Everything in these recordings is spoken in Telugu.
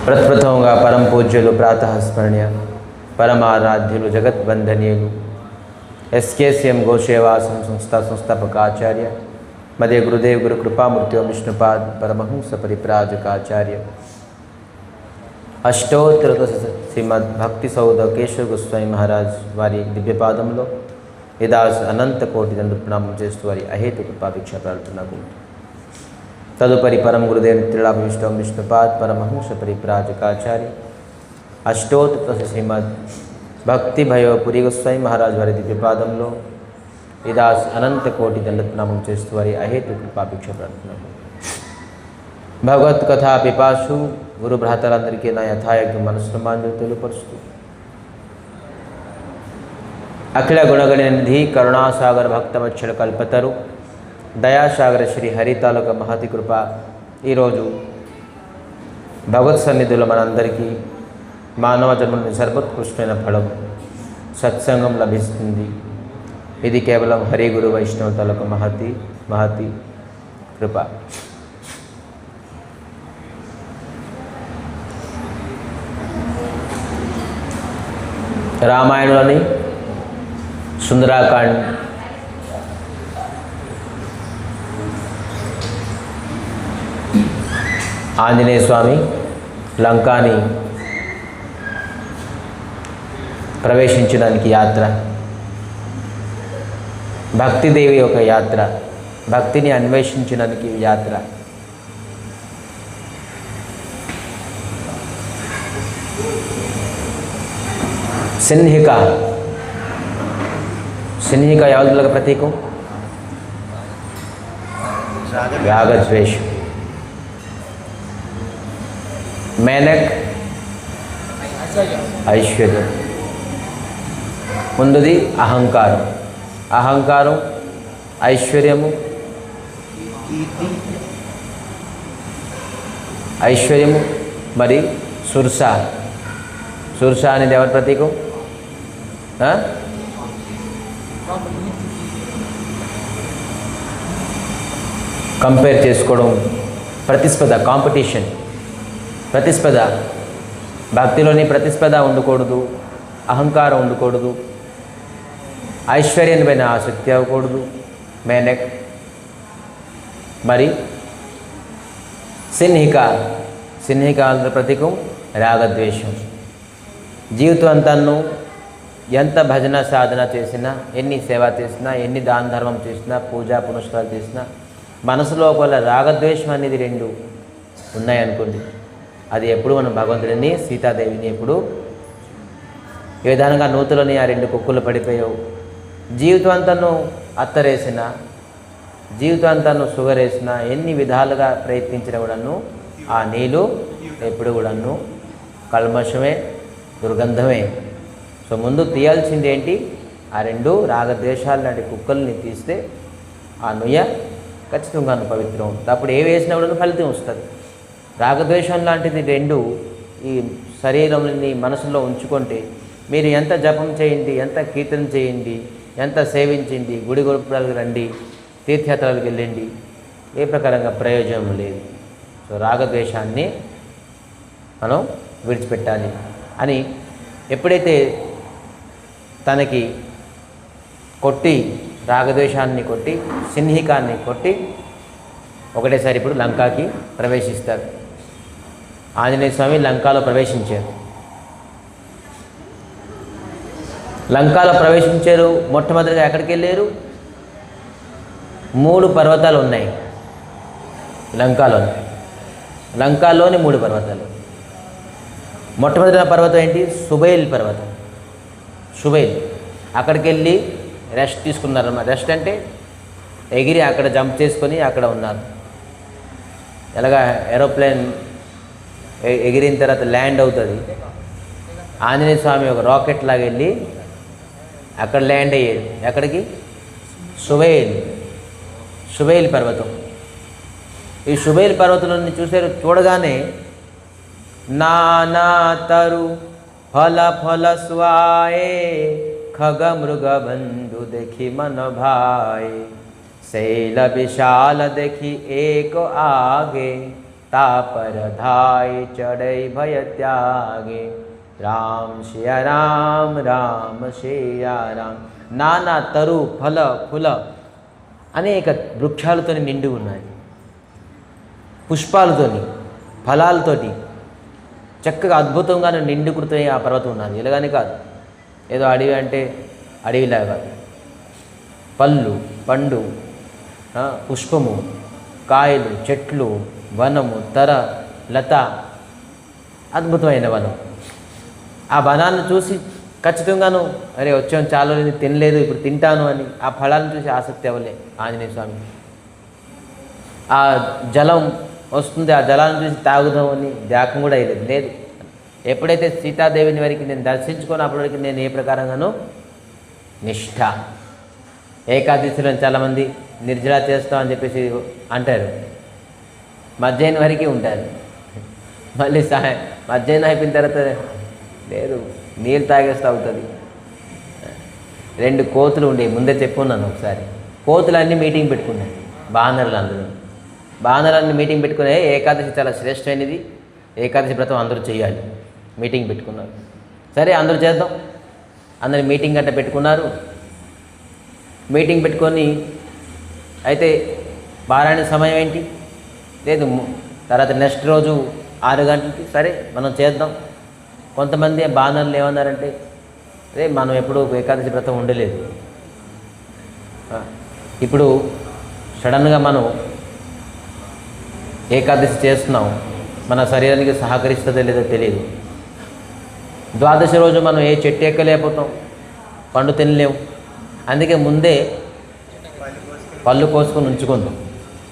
ప్రప్రథమంగా పరమ పూజ్యులు ప్రాతఃస్మరణీయ పరమారాధ్యులు జగద్బంధనీయులు ఎస్కేసిఎం గోసేవాసం సంస్థాపకాచార్య మధ్య గురుదేవ్ గురు కృపామూర్తి విష్ణుపాద్ పరమహంస పరిప్రాజకాచార్య అష్టోత్తర శ్రీమద్ భక్తి సౌధ కేశవ గోస్వామి మహారాజ్ వారి దివ్యపాదంలో యదాస్ అనంత కోటి దండు ప్రణామం చేస్తూ వారి అహేతు కృపాభిక్ష ప్రార్థనకు తదుపరి పరమ గురుదేవ్ త్రిలాభిష్టం విష్ణుపాద్ పరమహంస పరిప్రాజకాచార్య అష్టోత్తర శ్రీమద్ భక్తి భయోపురి గోస్వామి మహారాజ్ వారి దివ్యపాదంలో యదాస్ అనంత కోటి దండ ప్రణామం చేస్తూ వారి అహేతు కృపాభిక్ష ప్రార్థనకు భగవత్ కథా పిపాసు గురు భ్రాతలందరికీ నా యథాయోగ్య మనస్సు మాంజలు తెలుపరుస్తూ అఖిల గుణగణనిధి కరుణాసాగర భక్తవత్సల కల్పతరు దయాసాగర శ్రీ హరితాలక మహతి కృప ఈరోజు భగవత్ సన్నిధిలో మనందరికీ మానవ జన్మని సర్వోత్కృష్టమైన ఫలం సత్సంగం లభిస్తుంది. ఇది కేవలం హరి గురు వైష్ణవ తాలక మహతి కృప. రామాయణంలోని సుందరాకాండ్ ఆంజనేయ స్వామి లంకాని ప్రవేశించడానికి యాత్ర, భక్తిదేవి యొక్క యాత్ర, భక్తిని అన్వేషించడానికి యాత్ర. సిన్హిక యావదులకు ప్రతీకం రాగద్వేషం. మేనక్ ఐశ్వర్యం. ముందుది అహంకారం ఐశ్వర్యము మరి సుర్స అనేది ఎవరి ప్రతీకం? కంపేర్ చేసుకోవడం, ప్రతిస్పద. భక్తిలోని ప్రతిస్పద ఉండకూడదు, అహంకారం ఉండకూడదు, ఐశ్వర్యం పైన ఆసక్తి అవ్వకూడదు. మేనక్. మరి సిన్హిక ప్రతీకం రాగద్వేషం. జీవితం అంతాను ఎంత భజన సాధన చేసినా, ఎన్ని సేవ చేసినా, ఎన్ని దాన ధర్మం చేసినా, పూజా పునస్కారాలు చేసినా మనసు లోపల రాగద్వేషం అనేది రెండు ఉన్నాయనుకోండి, అది ఎప్పుడు మనం భగవంతుడిని సీతాదేవిని ఎప్పుడు ఏ విధంగా నూతులని ఆ రెండు కుక్కులు పడిపోయావు. జీవితం అంతాను అత్తరేసిన, జీవితం అంతాను షుగర్ వేసిన, ఎన్ని విధాలుగా ప్రయత్నించిన కూడాను ఆ నీళ్ళు ఎప్పుడు కూడాను కల్మషమే, దుర్గంధమే. సో ముందు తీయాల్సింది ఏంటి? ఆ రెండు రాగద్వేషాలు లాంటి కుక్కల్ని తీస్తే ఆ నుయ్య ఖచ్చితంగా పవిత్రం ఉంటుంది. అప్పుడు ఏ వేసినా కూడా ఫలితం వస్తుంది. రాగద్వేషం లాంటిది రెండు ఈ శరీరంని మనసులో ఉంచుకుంటే మీరు ఎంత జపం చేయండి, ఎంత కీర్తన చేయండి, ఎంత సేవించండి, గుడి గొప్పలకు రండి, తీర్థయాత్రలకు వెళ్ళండి, ఏ ప్రకారంగా ప్రయోజనం లేదు. సో రాగద్వేషాన్ని మనం విడిచిపెట్టాలి అని ఎప్పుడైతే తనకి కొట్టి, రాగద్వేషాన్ని కొట్టి, సిన్హికాన్ని కొట్టి ఒకటేసారి ఇప్పుడు లంకాకి ప్రవేశిస్తారు. ఆంజనేయ స్వామి లంకాలో ప్రవేశించారు. మొట్టమొదటిగా ఎక్కడికి వెళ్ళారు? 3 పర్వతాలు ఉన్నాయి లంకాలోని 3 పర్వతాలు. మొట్టమొదటి పర్వతం ఏంటి? సుబైల్ పర్వతం. అక్కడికి వెళ్ళి రెస్ట్ తీసుకున్నారన్నమాట. రెస్ట్ అంటే ఎగిరి అక్కడ జంప్ చేసుకొని అక్కడ ఉన్నారు. ఎలాగా ఏరోప్లేన్ ఎగిరిన తర్వాత ల్యాండ్ అవుతుంది, ఆంజనేయ స్వామి ఒక రాకెట్ లాగా వెళ్ళి అక్కడ ల్యాండ్ అయ్యేది. ఎక్కడికి? సుబైల్ పర్వతం. ఈ సుబైల్ పర్వతంలో చూడగానే नाना तरु फल फल स्वाए खग मृग बंधु देखी मन भाई शैल विशाल देखी एक आगे तापर धाय चढ़ई भय त्यागे राम सिया राम राम सिया राम. నానా తరు ఫల ఫుల అనేక వృక్షాలతో నిండి ఉన్నాయి, పుష్పాలతోని ఫలాలతోటి చక్కగా అద్భుతంగా నిండుకుడితో ఆ పర్వతం ఉన్నది. ఎలాగని కాదు, ఏదో అడవి అంటే అడవిలాగా కాదు. పళ్ళు, పండు, పుష్పము, కాయలు, చెట్లు, వనము, తర లత, అద్భుతమైన వనం. ఆ వనాన్ని చూసి ఖచ్చితంగాను అరే వచ్చాను చాలా తినలేదు ఇప్పుడు తింటాను అని ఆ ఫలాలను చూసి ఆసక్తి అవ్వలే ఆంజనేయ స్వామి. ఆ జలం వస్తుంది, ఆ జలాన్ని చూసి తాగుదామని దాకం కూడా అయ్యలేదు. లేదు, ఎప్పుడైతే సీతాదేవిని వరకు నేను దర్శించుకొని అప్పటివరకు నేను ఏ ప్రకారంగానూ నిష్ఠ. ఏకాదశిలో చాలామంది నిర్జలా చేస్తామని చెప్పేసి అంటారు, మధ్యాహ్నం వరకు ఉంటారు. మళ్ళీ మధ్యాహ్నం అయిపోయిన తర్వాత లేదు నీళ్ళు తాగేస్తే అవుతుంది. 2 కోతులు ఉండేవి, ముందే చెప్పుకున్నాను ఒకసారి. కోతులన్నీ మీటింగ్ పెట్టుకున్నాయి, బాణర్లన్నీ మీటింగ్ పెట్టుకునే ఏకాదశి చాలా శ్రేష్టమైనది, ఏకాదశి వ్రతం అందరూ చేయాలి. మీటింగ్ పెట్టుకున్నారు. సరే అందరూ చేద్దాం, అందరు మీటింగ్ గంట పెట్టుకున్నారు. మీటింగ్ పెట్టుకొని అయితే పారాయణ సమయం ఏంటి లేదు, తర్వాత నెక్స్ట్ రోజు 6 గంటలకి సరే మనం చేద్దాం. కొంతమంది బాణర్లు ఏమన్నారంటే అదే మనం ఎప్పుడు ఏకాదశి వ్రతం ఉండలేదు, ఇప్పుడు సడన్గా మనం ఏకాదశి చేస్తున్నాం, మన శరీరానికి సహకరిస్తుందో లేదో తెలియదు. ద్వాదశి రోజు మనం ఏ చెట్టు ఎక్కలేకపోతాం, పండు తినలేము, అందుకే ముందే పళ్ళు కోసుకొని ఉంచుకుందాం.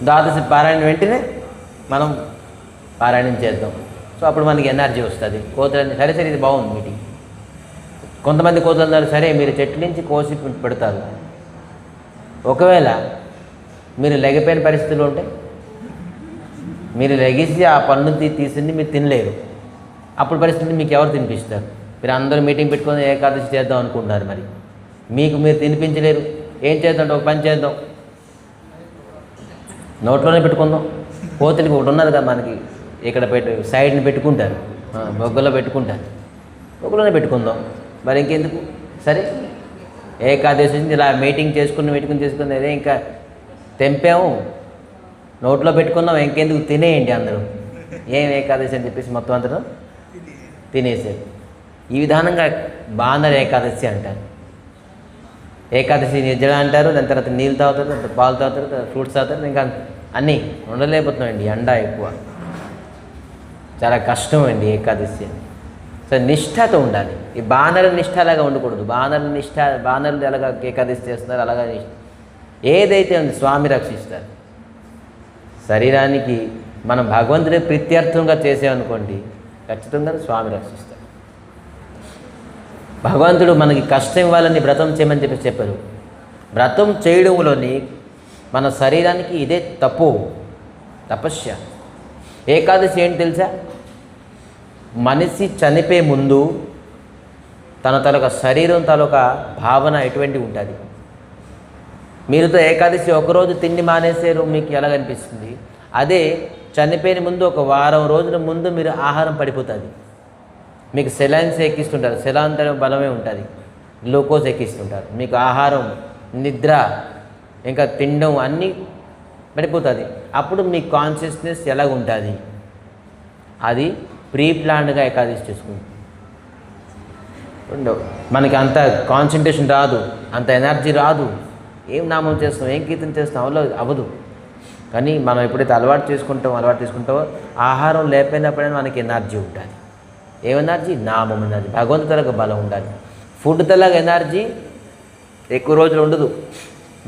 ద్వాదశి పారాయణ వెంటనే మనం పారాయణం చేద్దాం. సో అప్పుడు మనకి ఎనర్జీ వస్తుంది. కోతులని సరే సరే ఇది బాగుంది మీటింగ్. కొంతమంది కోతులు అన్నారు సరే మీరు చెట్ల నుంచి కోసి పెడతారు, ఒకవేళ మీరు లెగిపోయిన పరిస్థితులు ఉంటే మీరు లెగిసి ఆ పన్ను తీసింది మీరు తినలేరు, అప్పుడు పరిస్థితి మీకు ఎవరు తినిపిస్తారు? మీరు అందరూ మీటింగ్ పెట్టుకొని ఏకాదశి చేద్దాం అనుకుంటున్నారు, మరి మీకు మీరు తినిపించలేరు. ఏం చేద్దాం, ఒక పని చేద్దాం, నోట్లోనే పెట్టుకుందాం. కోతులకి ఒకటి ఉన్నది కదా మనకి, ఇక్కడ సైడ్ని పెట్టుకుంటారు, బొగ్గలో పెట్టుకుంటారు, బొగ్గలోనే పెట్టుకుందాం. మరి ఇంకెందుకు, సరే ఏకాదశి ఇలా మీటింగ్ చేసుకుని అదే ఇంకా తెంపాము, నోట్లో పెట్టుకున్నాం, ఇంకెందుకు తినేయండి అందరూ, ఏం ఏకాదశి అని చెప్పేసి మొత్తం అందరూ తినేసారు. ఈ విధానంగా బాణర ఏకాదశి అంటారు. ఏకాదశి నిర్జల అంటారు, దాని తర్వాత నీళ్ళు తాగుతారు, తర్వాత పాలు తాగుతారు, తర్వాత ఫ్రూట్స్ తాగుతారు, ఇంకా అన్నీ ఉండలేకపోతున్నామండి. ఎండ ఎక్కువ, చాలా కష్టం అండి ఏకాదశి అని. సో నిష్ఠతో ఉండాలి. ఈ బాణర నిష్ఠలాగా ఉండకూడదు. బాణరులు ఎలాగా ఏకాదశి చేస్తున్నారు అలాగా ఏదైతే ఉంది స్వామి రక్షిస్తారు. శరీరానికి మనం భగవంతుడి ప్రీత్యర్థంగా చేసామనుకోండి ఖచ్చితంగా స్వామి రక్షిస్తారు. భగవంతుడు మనకి కష్టం ఇవ్వాలని వ్రతం చేయమని చెప్పారు. వ్రతం చేయడంలోని మన శరీరానికి ఇదే తపస్య. ఏకాదశి ఏంటి తెలుసా? మనిషి చనిపోయే ముందు తన తాలూకా శరీరం తాలూకా భావన ఎటువంటి ఉంటుంది. మీరుతో ఏకాదశి ఒకరోజు తిండి మానేసారు, మీకు ఎలాగనిపిస్తుంది? అదే చనిపోయిన ముందు ఒక వారం రోజుల ముందు మీరు ఆహారం పడిపోతుంది. మీకు సెలైన్స్ ఎక్కిస్తుంటారు, సెలాంతరం బలమే ఉంటుంది, గ్లూకోజ్ ఎక్కిస్తుంటారు. మీకు ఆహారం, నిద్ర, ఇంకా తినడం అన్నీ పడిపోతుంది. అప్పుడు మీ కాన్షియస్నెస్ ఎలాగ ఉంటుంది? అది ప్రీ ప్లాన్డ్గా ఏకాదశి చేసుకుంది. మనకి అంత కాన్సన్ట్రేషన్ రాదు, అంత ఎనర్జీ రాదు. ఏం నామం చేస్తాం, ఏం కీర్తన చేస్తాం అవ్వదు. కానీ మనం ఎప్పుడైతే అలవాటు తీసుకుంటామో ఆహారం లేకపోయినప్పుడైనా మనకి ఎనర్జీ ఉంటుంది. ఏం ఎనర్జీ? నామం ఎనర్జీ. భగవంతుడికి బలం ఉండాలి. ఫుడ్ తలగా ఎనర్జీ ఎక్కువ రోజులు ఉండదు.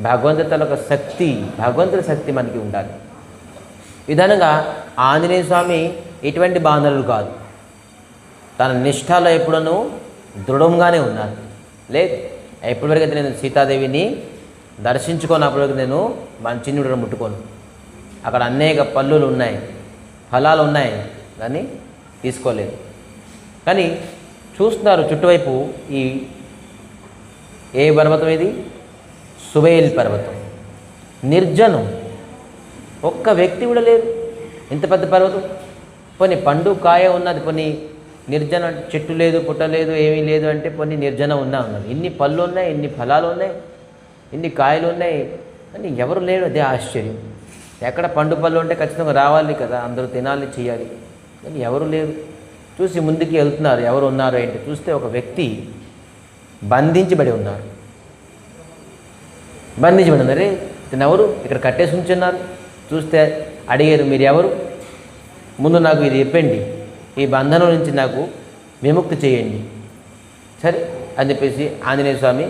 భగవంతుడి శక్తి, భగవంతుడి శక్తి మనకి ఉండాలి. విధానంగా ఆంజనేయ స్వామి ఎటువంటి బాంధవులు కాదు, తన నిష్ఠలో ఎప్పుడూ దృఢంగానే ఉన్నారు. లేదు ఎప్పటివరకు నేను సీతాదేవిని దర్శించుకున్నప్పటివరకు నేను మంచినీడు ముట్టుకోను. అక్కడ అనేక పళ్ళులు ఉన్నాయి, ఫలాలు ఉన్నాయి, కానీ తీసుకోలేదు. కానీ చూస్తున్నారు చుట్టువైపు ఏ పర్వతం ఇది? సువేల్ పర్వతం. నిర్జనం, ఒక్క వ్యక్తి కూడా లేరు. ఇంత పెద్ద పర్వతం, పోనీ పండు కాయ ఉన్నది, పోనీ నిర్జన, చెట్టు లేదు, పుట్ట లేదు, ఏమీ లేదు అంటే పోనీ నిర్జన ఉన్నది. ఇన్ని పళ్ళు ఉన్నాయి, ఇన్ని ఫలాలు ఉన్నాయి, ఇన్ని కాయలు ఉన్నాయి అని ఎవరు లేరు. అదే ఆశ్చర్యం. ఎక్కడ పండు పళ్ళు ఉంటే ఖచ్చితంగా రావాలి కదా, అందరూ తినాలి, చేయాలి, కానీ ఎవరు లేరు. చూసి ముందుకు వెళ్తున్నారు, ఎవరు ఉన్నారు ఏంటి చూస్తే ఒక వ్యక్తి బంధించబడి ఉన్నారు. బంధించబడి ఉన్నారు. ఇతను ఎవరు? ఇక్కడ కట్టేసి ఉంచున్నారు. చూస్తే అడిగారు, మీరు ఎవరు? ముందు నాకు ఇది చెప్పండి, ఈ బంధనం నుంచి నాకు విముక్తి చేయండి. సరే అని చెప్పేసి ఆంజనేయ స్వామి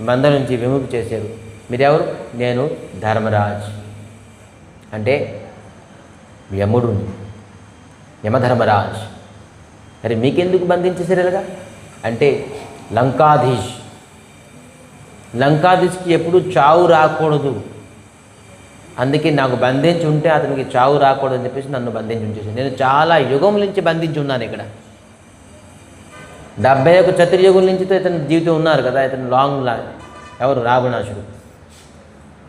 బంధనం నుంచి విముక్తి చేశారు. మీరెవరు? నేను ధర్మరాజ్, అంటే యముడు, యమధర్మరాజ్. మరి మీకెందుకు బంధించేసారు ఇలాగా అంటే లంకాధీష్, లంకాధీష్కి ఎప్పుడు చావు రాకూడదు, అందుకే నాకు బంధించి ఉంటే అతనికి చావు రాకూడదు అని చెప్పేసి నన్ను బంధించి ఉంచేసాను. నేను చాలా యుగం నుంచి బంధించి ఉన్నాను. ఇక్కడ 71 చతుర్యుగం నుంచి ఇతని జీవితం ఉన్నారు కదా, ఇతను లాంగ్ ఎవరు? రావణాసుడు.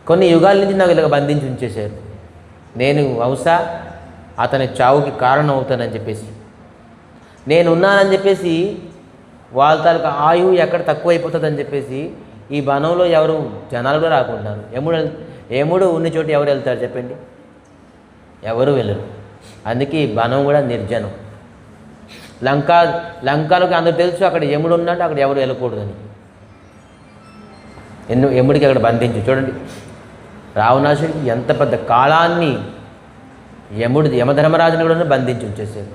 కొన్ని యుగాల నుంచి నాకు ఇలాగ బంధించి ఉంచేశారు. నేను బహుశా అతని చావుకి కారణం అవుతానని చెప్పేసి, నేను ఉన్నానని చెప్పేసి వాళ్ళ తాలూకా ఆయువు ఎక్కడ తక్కువ అయిపోతుందని చెప్పేసి ఈ వనంలో ఎవరు జనాలు కూడా రాకుంటున్నారు. యముడు ఉన్న చోటు ఎవరు వెళ్తారు చెప్పండి? ఎవరు వెళ్ళరు. అందుకే ఈ వనం కూడా నిర్జనం. లంకలోకి అందరూ తెలుసు అక్కడ యముడు ఉన్నాడు, అక్కడ ఎవరు వెళ్ళకూడదని. యముడికి అక్కడ బంధించు. చూడండి రావణాసుడికి ఎంత పెద్ద కాలాన్ని యమధర్మరాజుని కూడా బంధించి ఉంచేసాడు.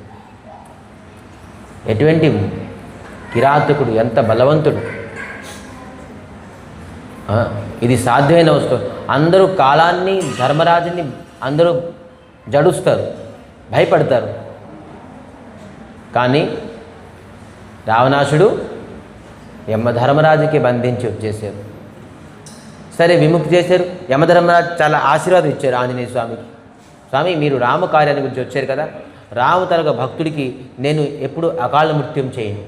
ఎటువంటి కిరాతకుడు, ఎంత బలవంతుడు. ఇది సాధ్యమైన వస్తువు. అందరూ కాలాన్ని, ధర్మరాజుని అందరూ జడుస్తారు, భయపడతారు. కానీ రావణాసుడు యమధర్మరాజుకి బంధించి వచ్చేసారు. సరే విముక్తి చేశారు. యమధర్మరాజు చాలా ఆశీర్వాదం ఇచ్చారు ఆంజనేయ స్వామికి. స్వామి మీరు రామ కార్యాన్ని గురించి వచ్చారు కదా, రాము తనక భక్తుడికి నేను ఎప్పుడు అకాల మృత్యం చేయను.